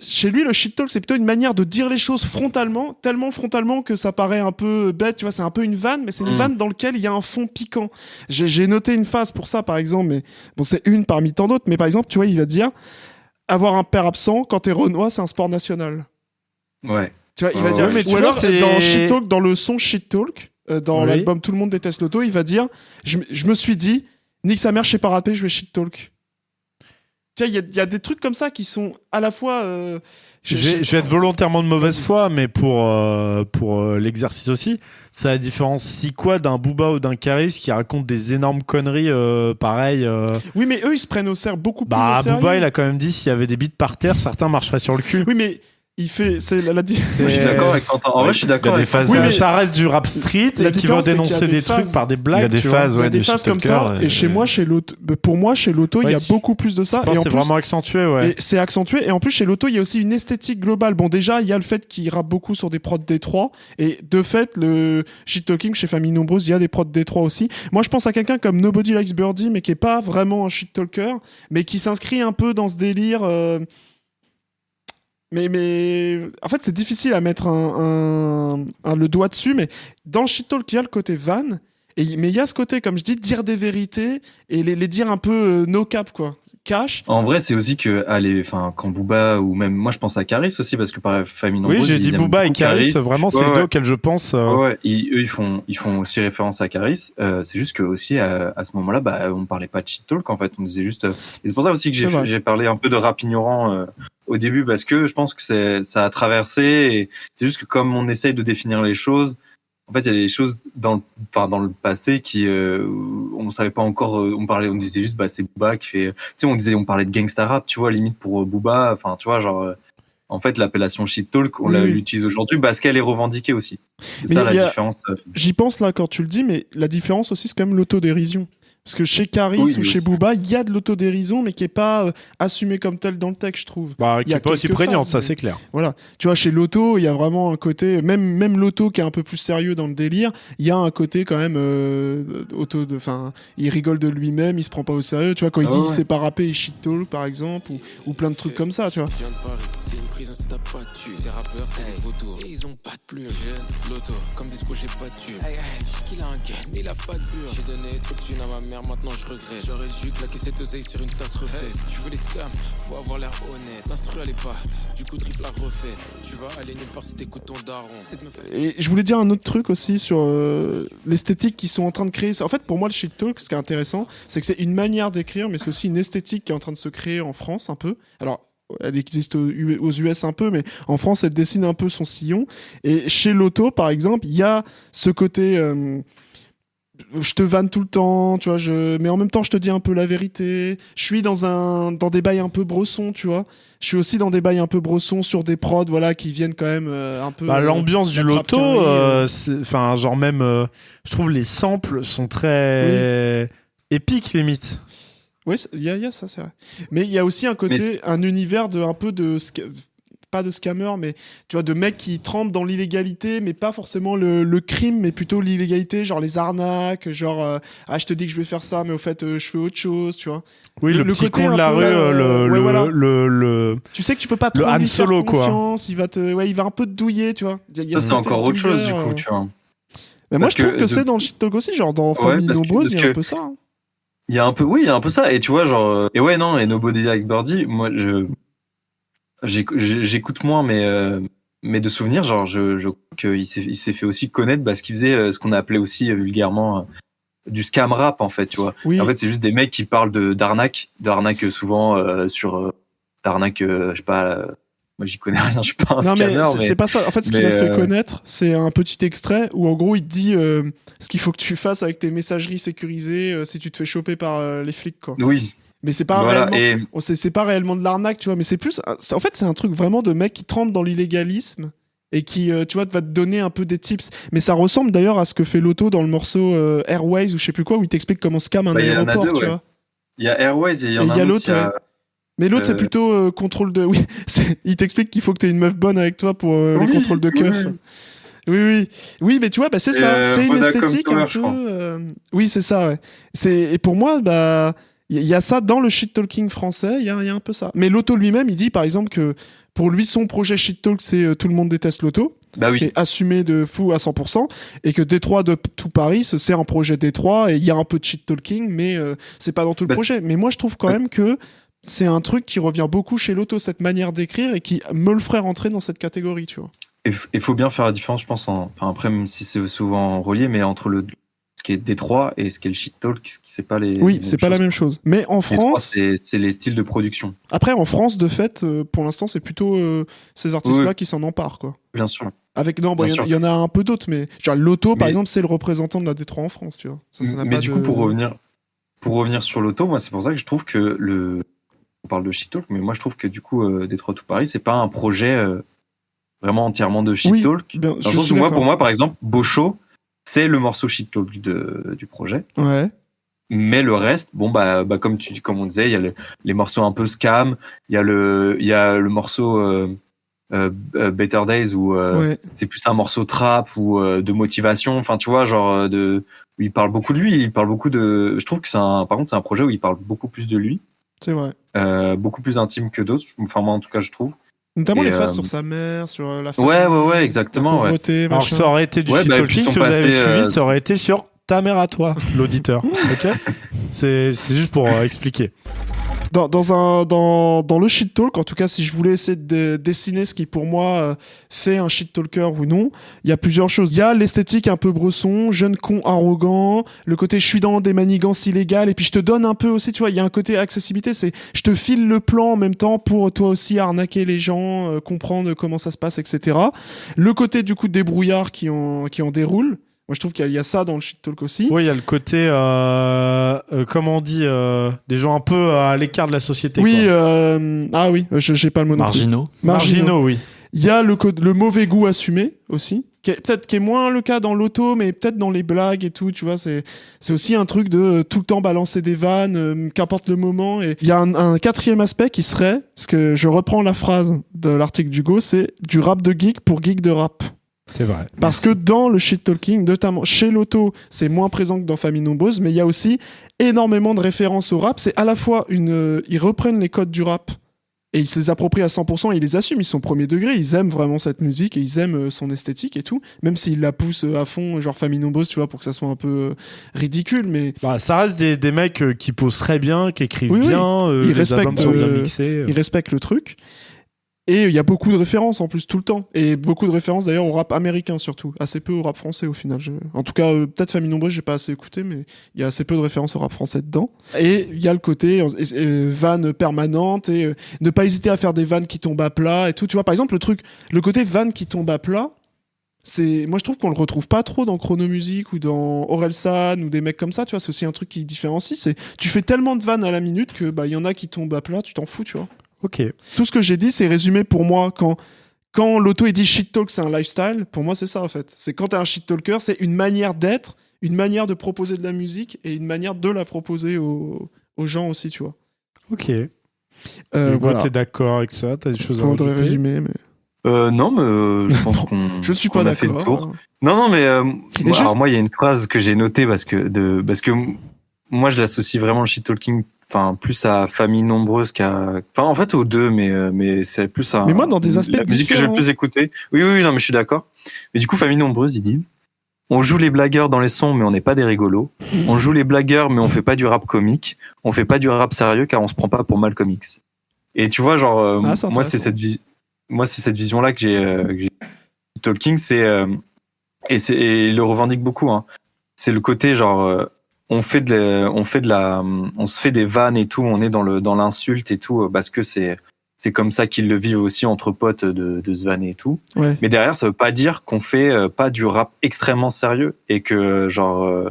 Chez lui, le shit talk, c'est plutôt une manière de dire les choses frontalement, tellement frontalement que ça paraît un peu bête, tu vois, c'est un peu une vanne, mais c'est une vanne dans laquelle il y a un fond piquant. J'ai noté une phase pour ça, par exemple, mais bon, c'est une parmi tant d'autres, mais par exemple, tu vois, il va te dire avoir un père absent quand t'es Renois, c'est un sport national. Ouais. Tu vois, il va dire, mais tu ou alors, vois, c'est- dans shit talk, dans le son shit talk, dans Oui. l'album Tout le monde déteste Lotto, il va dire, je me suis dit, nique sa mère, je sais pas rapper, je vais shit talk. Tu vois, il y a des trucs comme ça qui sont à la fois. Je vais être volontairement de mauvaise foi, mais pour l'exercice aussi, ça a la différence si quoi d'un Booba ou d'un Karis qui raconte des énormes conneries pareil. Oui, mais eux, ils se prennent au sérieux beaucoup plus Bah, au sérieux. Booba, il a quand même dit s'il y avait des beats par terre, certains marcheraient sur le cul. Oui, mais il fait. C'est la Moi, je suis d'accord avec Quentin. En vrai, je suis d'accord avec phases- Oui, Ça- mais ça reste du rap street la et qui différence, va c'est qu'il y a dénoncer des des trucs phases- par des blagues. Il y a des tu vois. phases, Il y a ouais, des de phases comme ça, shit-talker, et chez moi, pour moi, chez Lotto, il y a Ouais, beaucoup plus de ça. Je pense Et en que c'est plus, vraiment accentué, ouais. et c'est accentué. Et en plus, chez Lotto, il y a aussi une esthétique globale. Bon, déjà, il y a le fait qu'il rappe beaucoup sur des prods Détroit. Et de fait, le shit talking chez Famille Nombreuse, il y a des prods Détroit aussi. Moi, je pense à quelqu'un comme Nobody Likes Birdie, mais qui est pas vraiment un shit talker, mais qui s'inscrit un peu dans ce délire. Mais en fait, c'est difficile à mettre le doigt dessus, mais dans le shit talk, il y a le côté van, mais il y a ce côté, comme je dis, dire des vérités et les dire un peu no cap, quoi. Cash. En vrai, c'est aussi que, quand Booba, ou même, moi, je pense à Caris aussi, parce que par famille nombreuse. Oui, j'ai ils dit aiment Booba et beaucoup Karis, vraiment, c'est les deux Ouais. auxquels je pense. Ouais, eux, ils font aussi référence à Caris. C'est juste que aussi, à ce moment-là, bah, on parlait pas de shit talk, en fait. On disait juste, et c'est pour ça aussi que C'est vrai. j'ai parlé un peu de rap ignorant, au début, parce que je pense que ça a traversé, et c'est juste que comme on essaye de définir les choses, en fait, il y a des choses dans le passé qui, on savait pas encore, on disait juste, bah, c'est Booba qui fait, tu sais, on parlait de gangsta rap, tu vois, limite pour Booba, enfin, tu vois, genre, en fait, l'appellation shit talk, on Oui. l'utilise aujourd'hui parce qu'elle est revendiquée aussi. C'est Mais ça la il y a- différence. J'y pense là quand tu le dis, mais la différence aussi, c'est quand même l'autodérision. Parce que chez Caris Oui, ou oui, chez aussi. Booba, il y a de l'autodérision, mais qui est pas assumée comme telle dans le texte, je trouve. Bah, Il qui y a est pas aussi quelques prégnante, phases, ça mais- c'est clair. Voilà. Tu vois, chez Lotto, il y a vraiment un côté, même Lotto qui est un peu plus sérieux dans le délire, il y a un côté quand même il rigole de lui-même, il se prend pas au sérieux. Tu vois, quand il Ah dit ouais. il sait pas rapper, il shit talk par exemple, ou plein de trucs comme ça, tu vois. Je viens de Paris, c'est une prison si t'as pas de thune. Des rappeurs, c'est des vautours. Et ils ont pas de plume. Jeune, Lotto, comme disco, j'ai pas de thune. Qu'il a un gain, mais il a pas de beurre. J'ai donné trop de thunes à ma mère, maintenant je regrette. J'aurais dû claquer cette oseille sur une tasse refaite. Si tu veux les scams, faut avoir l'air honnête. L'instru, elle est pas, du coup, triple la refaite. Tu vas aller nulle part si t'écoutes ton daron. Cette meuf, elle Et je voulais dire un autre truc aussi sur l'esthétique qu'ils sont en train de créer. En fait, pour moi, le shit talk, ce qui est intéressant, c'est que c'est une manière d'écrire, mais c'est aussi une esthétique qui est en train de se créer en France un peu. Alors, elle existe aux US un peu, mais en France, elle dessine un peu son sillon. Et chez Lotto, par exemple, il y a ce côté... je te vanne tout le temps, tu vois, mais en même temps, je te dis un peu la vérité. Je suis dans des bails un peu bressons, tu vois. Je suis aussi dans des bails un peu bressons sur des prods, voilà, qui viennent quand même un peu... Bah, l'ambiance du la trappe Lotto, carrée, enfin, genre même, je trouve les samples sont très épiques limite. Oui, il y a ça, c'est vrai. Mais il y a aussi un côté, un univers de un peu de pas de scammer, mais tu vois, de mecs qui trempent dans l'illégalité, mais pas forcément le crime, mais plutôt l'illégalité, genre les arnaques, genre je te dis que je vais faire ça, mais au fait je fais autre chose, tu vois. Oui, le petit côté con de un la peu, rue, ouais, voilà. le Tu sais que tu peux pas Le trop Han lui faire Solo, quoi. confiance, il va un peu te douiller, tu vois. Il y a Ça, ce c'est côté encore autre chose, du douilleur, coup, tu vois. Mais moi, Parce je trouve que que c'est dans le shit talk aussi, genre dans Ouais, Famille parce que- Nombreuse, il y a un parce peu ça. Hein. Il y a un peu, oui, il y a un peu ça. Et tu vois, genre, et ouais, non, et Nobody Like Birdie, moi, j'écoute moins, mais de souvenirs, genre, je crois qu'il il s'est fait aussi connaître parce qu'il faisait ce qu'on appelait aussi vulgairement du scam rap en fait, tu vois. Oui. En fait, c'est juste des mecs qui parlent d'arnaque souvent sur d'arnaque, je sais pas. Moi, j'y connais rien, je suis pas un Non, scammer. mais c'est pas ça. En fait, ce qu'il a fait connaître, c'est un petit extrait où, en gros, il te dit ce qu'il faut que tu fasses avec tes messageries sécurisées si tu te fais choper par les flics, quoi. Oui. Mais c'est pas Voilà, réellement. C'est pas réellement de l'arnaque, tu vois. Mais c'est plus. En fait, c'est un truc vraiment de mec qui trempe dans l'illégalisme et qui, tu vois, va te donner un peu des tips. Mais ça ressemble d'ailleurs à ce que fait Lotto dans le morceau Airways ou je sais plus quoi, où il t'explique comment scam un aéroport, tu vois. Il y a Airways et il y en a un autre. Mais l'autre, c'est plutôt contrôle de. Oui, il t'explique qu'il faut que tu aies une meuf bonne avec toi pour les contrôles de keuf. Oui, mais tu vois, c'est ça. C'est une esthétique un peu. Oui, c'est ça, ouais. Et pour moi, il y a ça dans le shit talking français, il y a un peu ça. Mais Lotto lui-même, il dit par exemple que pour lui, son projet shit talk, c'est Tout le monde déteste Lotto. Qui est assumé de fou à 100%, et que Détroit de tout Paris, c'est un projet Détroit, et il y a un peu de shit talking, mais c'est pas dans tout le projet. Mais moi, je trouve quand même que c'est un truc qui revient beaucoup chez Lotto, cette manière d'écrire, et qui me le ferait rentrer dans cette catégorie, tu vois. Il faut bien faire la différence, je pense, après, même si c'est souvent relié, mais entre ce qui est Détroit et ce qui est le shit talk, c'est pas les. Oui, c'est pas la même chose. Mais en France. C'est les styles de production. Après, en France, de fait, pour l'instant, c'est plutôt ces artistes-là qui s'en emparent, quoi. Bien sûr. Il y en a un peu d'autres, mais genre Lotto, par exemple, c'est le représentant de la Détroit en France, tu vois. Mais du coup, pour revenir sur Lotto, moi, c'est pour ça que je trouve que on parle de shit talk, mais moi, je trouve que du coup, Détroit tout Paris, c'est pas un projet vraiment entièrement de shit talk. Dans le sens où pour moi, par exemple, Bocho, c'est le morceau shit talk du projet. Ouais. Mais le reste, comme on disait, il y a les morceaux un peu scam, il y a le morceau Better Days où c'est plus un morceau trap ou de motivation. Enfin, tu vois, genre où il parle beaucoup de lui, il parle beaucoup de. Je trouve que par contre, c'est un projet où il parle beaucoup plus de lui. C'est vrai. Beaucoup plus intime que d'autres. Enfin, moi, en tout cas, je trouve. Notamment les phases sur sa mère, sur la famille. Ouais, exactement. La pauvreté, Alors que ça aurait été du shit talking, si vous avez suivi, ça aurait été sur ta mère à toi, l'auditeur. Ok. C'est juste pour expliquer. Dans le shit talk, en tout cas, si je voulais essayer de dessiner ce qui pour moi fait un shit talker ou non, il y a plusieurs choses. Il y a l'esthétique un peu bresson, jeune con arrogant, le côté je suis dans des manigances illégales, et puis je te donne un peu aussi, tu vois, il y a un côté accessibilité, c'est je te file le plan en même temps pour toi aussi arnaquer les gens, comprendre comment ça se passe, etc. Le côté du coup débrouillard qui en déroule. Moi, je trouve qu'il y a ça dans le shit talk aussi. Oui, il y a le côté, comment on dit, des gens un peu à l'écart de la société. Oui, j'ai pas le mot. Marginaux, oui. Il y a le mauvais goût assumé aussi, qui est moins le cas dans l'auto, mais peut-être dans les blagues et tout, tu vois. C'est aussi un truc de tout le temps balancer des vannes, qu'importe le moment. Et il y a un quatrième aspect qui serait, parce que je reprends la phrase de l'article d'Hugo, c'est du rap de geek pour geek de rap. C'est vrai. Parce que dans le shit talking, notamment chez Lotto, c'est moins présent que dans Famille Nombreuse, mais il y a aussi énormément de références au rap. C'est à la fois ils reprennent les codes du rap et ils se les approprient à 100%, ils les assument, ils sont premier degré, ils aiment vraiment cette musique et ils aiment son esthétique et tout, même s'ils la poussent à fond, genre Famille Nombreuse, tu vois, pour que ça soit un peu ridicule, mais... ça reste des mecs qui posent très bien, qui écrivent bien, ils les albums sont bien mixés. Ils respectent le truc. Et il y a beaucoup de références en plus tout le temps. Et beaucoup de références d'ailleurs au rap américain surtout. Assez peu au rap français au final. En tout cas, peut-être Famille Nombreuse, j'ai pas assez écouté, mais il y a assez peu de références au rap français dedans. Et il y a le côté vanne permanente et ne pas hésiter à faire des vannes qui tombent à plat et tout. Tu vois, par exemple, le côté vanne qui tombe à plat, moi je trouve qu'on le retrouve pas trop dans Chronomusique ou dans Orelsan ou des mecs comme ça, tu vois. C'est aussi un truc qui différencie. Tu fais tellement de vannes à la minute que y en a qui tombent à plat, tu t'en fous, tu vois. Ok. Tout ce que j'ai dit, c'est résumé pour moi quand Lotto dit shit talk, c'est un lifestyle. Pour moi, c'est ça en fait. C'est quand t'es un shit talker, c'est une manière d'être, une manière de proposer de la musique et une manière de la proposer aux gens aussi, tu vois. Ok. Voilà. T'es d'accord avec ça? T'as des choses à rajouter? résumer, mais... non, mais je pense qu'on. Je suis pas d'accord. Fait le tour. Non, mais alors moi, il y a une phrase que j'ai notée parce que moi, je l'associe vraiment le shit talking. Enfin, plus à Famille Nombreuse en fait, aux deux, mais c'est plus à. Mais moi, dans des aspects la musique que j'ai le plus écoutée. Oui, non, mais je suis d'accord. Mais du coup, Famille Nombreuse, ils disent on joue les blagueurs dans les sons, mais on n'est pas des rigolos. On joue les blagueurs, mais on fait pas du rap comique. On fait pas du rap sérieux car on se prend pas pour Malcolm X. Et tu vois, genre, moi, c'est cette vision-là que j'ai. Talking, et il le revendique beaucoup, hein. C'est le côté, genre. on se fait des vannes et tout, on est dans l'insulte et tout, parce que c'est comme ça qu'ils le vivent aussi entre potes de se vanner et tout. Ouais. Mais derrière, ça veut pas dire qu'on fait pas du rap extrêmement sérieux et que genre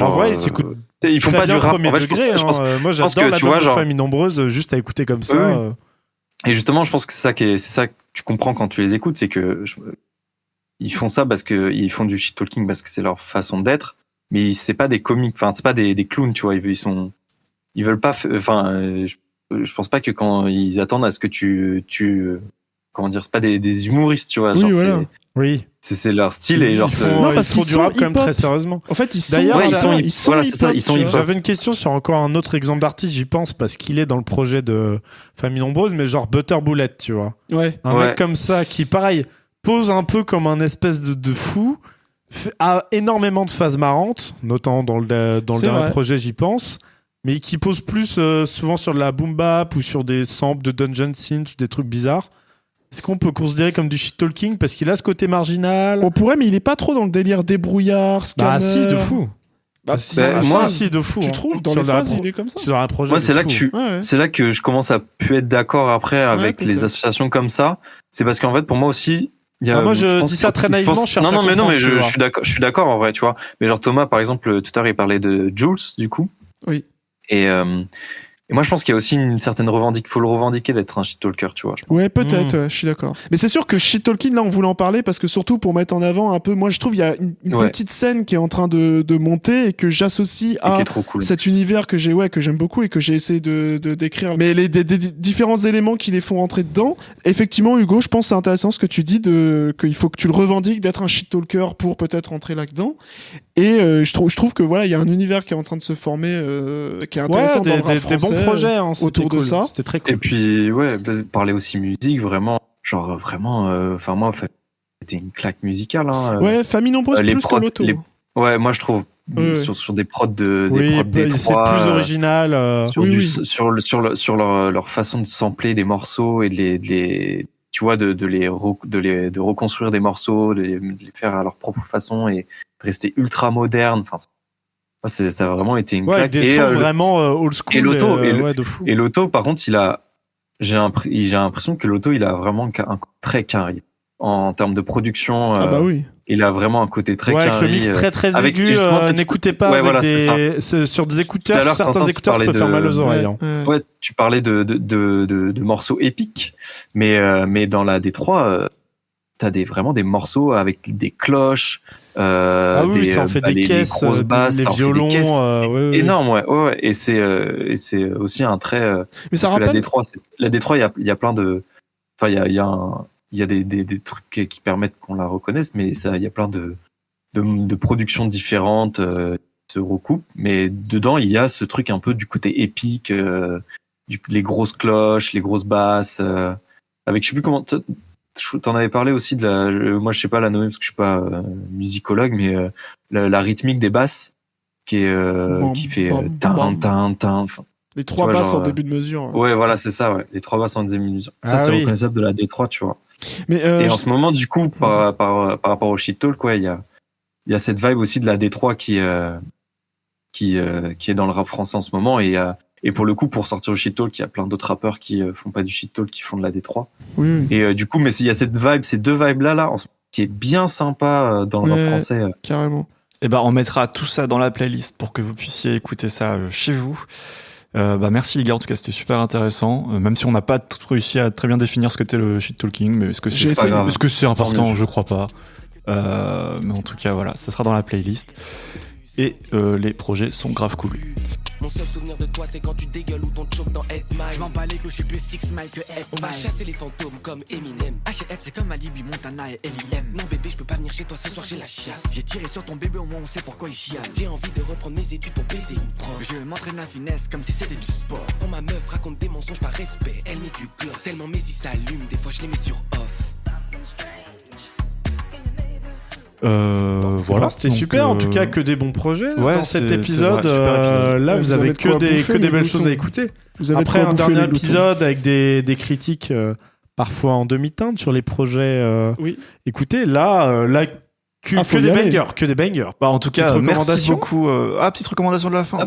en vrai, ils s'écoutent. Ils font pas du rap premier degré. Moi, j'adore l'album de Famille Nombreuse, juste à écouter comme ça. Et justement, je pense que c'est ça que tu comprends quand tu les écoutes, c'est que ils font ça parce que ils font du shit talking parce que c'est leur façon d'être. Mais c'est pas des comiques, enfin c'est pas des clowns, tu vois. Ils veulent pas, enfin, je pense pas que quand ils attendent à ce que tu comment dire, c'est pas des humoristes, tu vois. Oui, genre, voilà. Oui. C'est leur style et genre. Ils font du rap quand même très sérieusement. En fait, ils sont. D'ailleurs, ils sont voilà, c'est ça, ils sont hip-hop. J'avais une question sur encore un autre exemple d'artiste, j'y pense parce qu'il est dans le projet de Famille Nombreuse, mais genre Butter Bullet, tu vois. Ouais. Un mec comme ça qui, pareil, pose un peu comme un espèce de fou, a énormément de phases marrantes, notamment dans le dernier projet, j'y pense, mais qui pose plus souvent sur de la boom bap ou sur des samples de dungeon synth, des trucs bizarres. Est-ce qu'on peut considérer comme du shit talking parce qu'il a ce côté marginal? On pourrait, mais il est pas trop dans le délire débrouillard, scammer. Bah si, de fou. Moi, si, de fou. Tu trouves dans les phases, il est comme ça? Sur un projet. Moi, c'est là que je commence à plus être d'accord après avec les associations comme ça. C'est parce qu'en fait, pour moi aussi, moi, je dis ça très naïvement. Non, mais je suis d'accord en vrai, tu vois. Mais genre Thomas, par exemple, tout à l'heure, il parlait de Jules, du coup. Oui. Et moi, je pense qu'il y a aussi une certaine faut le revendiquer d'être un shit talker, tu vois. Ouais, peut-être, je suis d'accord. Mais c'est sûr que shit talking, là, on voulait en parler parce que surtout pour mettre en avant un peu, moi, je trouve il y a une petite scène qui est en train de monter et que j'associe à cet univers que j'aime beaucoup et que j'ai essayé de décrire. Mais des différents éléments qui les font rentrer dedans. Effectivement, Hugo, je pense que c'est intéressant ce que tu dis qu'il faut que tu le revendiques d'être un shit talker pour peut-être rentrer là-dedans. Et je trouve que voilà, il y a un univers qui est en train de se former, qui est intéressant dans le rap français. Des bons projets autour de ça. C'était très cool. Et puis parler aussi musique, vraiment, enfin moi, c'était une claque musicale. Ouais, Famille Nombreuse plus que l'auto. Ouais, moi je trouve sur des prods de Détroit, c'est plus original. Sur leur façon de sampler des morceaux et tu vois, de reconstruire des morceaux, de les faire à leur propre façon et de rester ultra moderne. Enfin, ça a vraiment été une claque. Des sons vraiment old school. Et l'auto, de fou. Et l'auto, par contre, j'ai l'impression que l'auto, il a vraiment un très carré en termes de production. Ah bah oui. Il a vraiment un côté très carré. Avec le mix très aigu. N'écoutez pas sur des écouteurs. Certains écouteurs, ça peut faire mal aux oreilles. Ouais, tu parlais de morceaux épiques, mais dans la D3, t'as vraiment des morceaux avec des cloches. Ça en fait des caisses, grosses basses, les violons, énorme, ouais. Et c'est aussi un trait. Mais ça rappelle la D3, il y a plein de, enfin il y a des trucs qui permettent qu'on la reconnaisse, mais il y a plein de productions différentes se recoupent, mais dedans il y a ce truc un peu du côté épique, les grosses cloches, les grosses basses, avec je sais plus comment. T'en avais parlé aussi moi je sais pas la nommer parce que je suis pas musicologue, mais la rythmique des basses qui fait tin. Les trois basses en début de mesure. Ouais, voilà, c'est ça, ouais. Les trois basses en début de mesure. Ça, c'est reconnaissable de la D3, tu vois. Mais et en ce moment, du coup, par rapport au shit talk, il y a cette vibe aussi de la D3 qui est dans le rap français en ce moment, et pour le coup, pour sortir au shit talk, il y a plein d'autres rappeurs qui font pas du shit talk, qui font de la D3. Oui. Et du coup, mais il y a ces deux vibes là, qui est bien sympa dans le rap français. Carrément. Et on mettra tout ça dans la playlist pour que vous puissiez écouter ça chez vous. Merci les gars, en tout cas c'était super intéressant, même si on n'a pas réussi à très bien définir ce qu'était le shit talking, mais est-ce que c'est important? Je crois pas. Mais en tout cas voilà, ça sera dans la playlist. Et les projets sont grave cool. Mon seul souvenir de toi, c'est quand tu dégueules ou ton choke dans 8 Mile. Je m'en bats les couilles, je suis plus 6 Mile que F. On va chasser les fantômes comme Eminem. HF, c'est comme Alibi, Montana et Eminem. Non bébé, je peux pas venir chez toi ce soir, j'ai la chiasse. J'ai tiré sur ton bébé, au moins on sait pourquoi il chiale. J'ai envie de reprendre mes études pour baiser une prof. Je m'entraîne à finesse comme si c'était du sport. Quand ma meuf raconte des mensonges par respect, elle met du gloss. Tellement mes yeux s'allument, des fois je les mets sur off. Voilà, c'était super, en tout cas que des bons projets dans cet épisode. Là, vous avez que des belles choses à écouter. Après un dernier épisode avec des critiques parfois en demi-teinte sur les projets. Écoutez, là, Que des bangers. Bah, en tout cas, Petite merci recommandation beaucoup. Petite recommandation de la fin.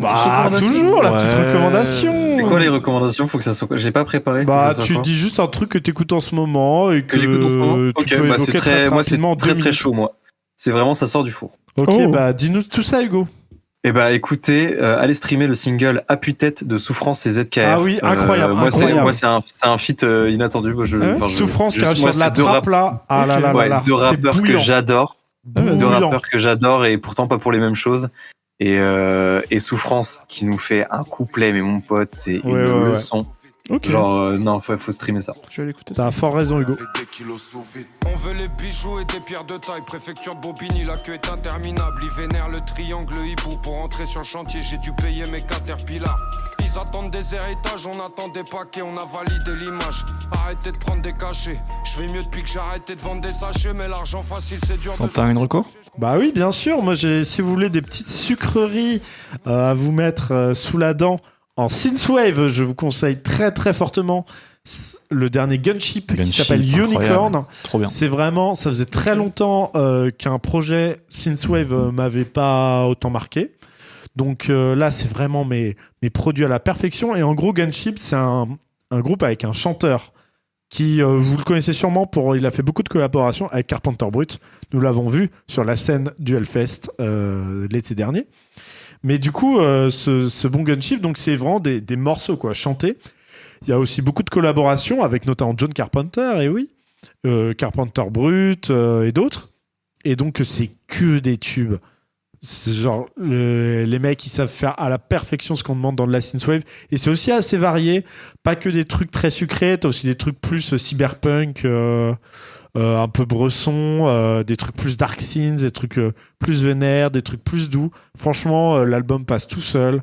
Toujours la petite Ouais. recommandation. C'est quoi les recommandations? Faut que ça soit quoi? J'ai pas préparé. Bah, Faut que ça soit tu quoi dis juste un truc que t'écoutes en ce moment et que j'écoute en ce moment. tu Ok, peux bah, évoquer c'est très moi, c'est rapidement en 2 très minutes. chaud, moi. C'est vraiment, ça sort du four. Ok, Oh. bah dis-nous tout ça, Hugo. Eh bah, écoutez, allez streamer le single Appuie-tête de Souffrance et ZKR. Ah oui, incroyable, Moi, incroyable. c'est un feat inattendu. Moi, Souffrance qui moi, arrive sur de la c'est deux trappe là. Ah là là là Ouais, là. deux C'est rappeurs que bouillant. j'adore. Deux Bouillant. rappeurs que j'adore et pourtant pas pour les mêmes choses. Et Souffrance qui nous fait un couplet, mais mon pote, c'est une Ouais. leçon. Ok, Genre, non, faut streamer ça. je vais aller écouter T'as ça. un fort raison, Hugo. On veut les bijoux et des pierres de taille. Préfecture de Bobigny, la queue est interminable. Ils vénèrent le triangle hibou. Pour entrer sur le chantier, j'ai dû payer mes Caterpillar. Ils attendent des héritages, on attend des paquets, on a validé l'image. Arrêtez de prendre des cachets. Je vais mieux depuis que j'ai arrêté de vendre des sachets. Mais l'argent facile, c'est dur de... Quentin, une reco? Bah oui, bien sûr. Moi, si vous voulez des petites sucreries à vous mettre sous la dent en synthwave, je vous conseille très très fortement le dernier Gunship qui Gunship, s'appelle Unicorn. incroyable. Trop bien. C'est vraiment, ça faisait très longtemps qu'un projet synthwave m'avait pas autant marqué. Donc là, c'est vraiment mes produits à la perfection. Et en gros, Gunship, c'est un groupe avec un chanteur qui, vous le connaissez sûrement, il a fait beaucoup de collaborations avec Carpenter Brut. Nous l'avons vu sur la scène du Hellfest l'été dernier. Mais du coup, ce bon Gunship, donc c'est vraiment des morceaux quoi, chantés. Il y a aussi beaucoup de collaborations avec notamment John Carpenter, et oui, Carpenter Brut et d'autres. Et donc, c'est que des tubes. C'est genre, les mecs, ils savent faire à la perfection ce qu'on demande dans de la synthwave. Et c'est aussi assez varié. Pas que des trucs très sucrés. T'as aussi des trucs plus cyberpunk, un peu bresson, des trucs plus dark synths, des trucs plus vénères, des trucs plus doux. Franchement, l'album passe tout seul.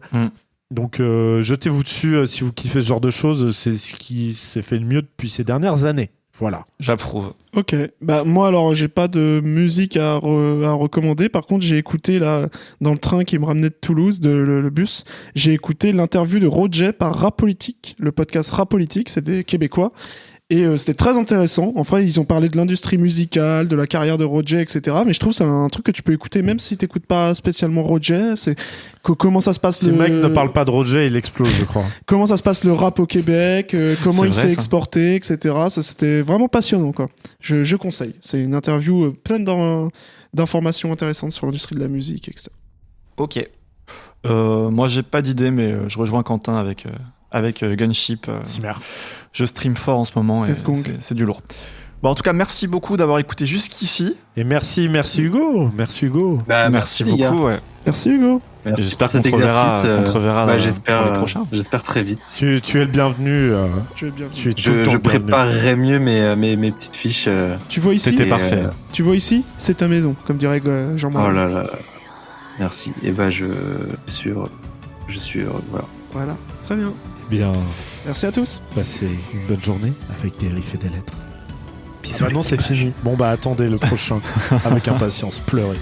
Donc, jetez-vous dessus si vous kiffez ce genre de choses. C'est ce qui s'est fait le mieux depuis ces dernières années. Voilà. J'approuve. Ok, bah moi alors j'ai pas de musique à recommander. Par contre j'ai écouté là dans le train qui me ramenait de Toulouse, le bus, j'ai écouté l'interview de Roger par Rapolitique, le podcast Rapolitique, c'est des Québécois. Et c'était très intéressant. Enfin, ils ont parlé de l'industrie musicale, de la carrière de Roger, etc. Mais je trouve que c'est un truc que tu peux écouter même si t'écoutes pas spécialement Roger. C'est comment ça se passe. Si le mec ne parle pas de Roger, il explose, je crois. Comment ça se passe le rap au Québec, comment C'est il vrai, s'est ça. exporté, etc. Ça, c'était vraiment passionnant, quoi. Je conseille. C'est une interview pleine d'informations intéressantes sur l'industrie de la musique, etc. Ok. Moi, j'ai pas d'idée, mais je rejoins Quentin avec Gunship. Cimer. Je stream fort en ce moment et Let's go. c'est du lourd. Bon, en tout cas, merci beaucoup d'avoir écouté jusqu'ici. Et merci Hugo. Merci Hugo. Bah, merci les gars. beaucoup. Ouais. Merci Hugo. Merci J'espère pour cet qu'on te reverra, exercice. on te reverra Bah, pour j'espère les prochains. J'espère très vite. Tu es le bienvenu. Tu es bien. Tu es tout le temps Je le bienvenu. préparerai mieux mes petites fiches. Tu vois ici. C'était Et, parfait. Tu vois ici, c'est ta maison, comme dirait Jean-Marie. Oh là là. Merci. Et bah, je suis heureux. Voilà. Voilà, très bien. Eh bien, Merci à tous. passez une bonne journée avec des riffs et des lettres. Bisous. Maintenant, c'est fini. Bon, bah, attendez le prochain avec impatience. Pleurez.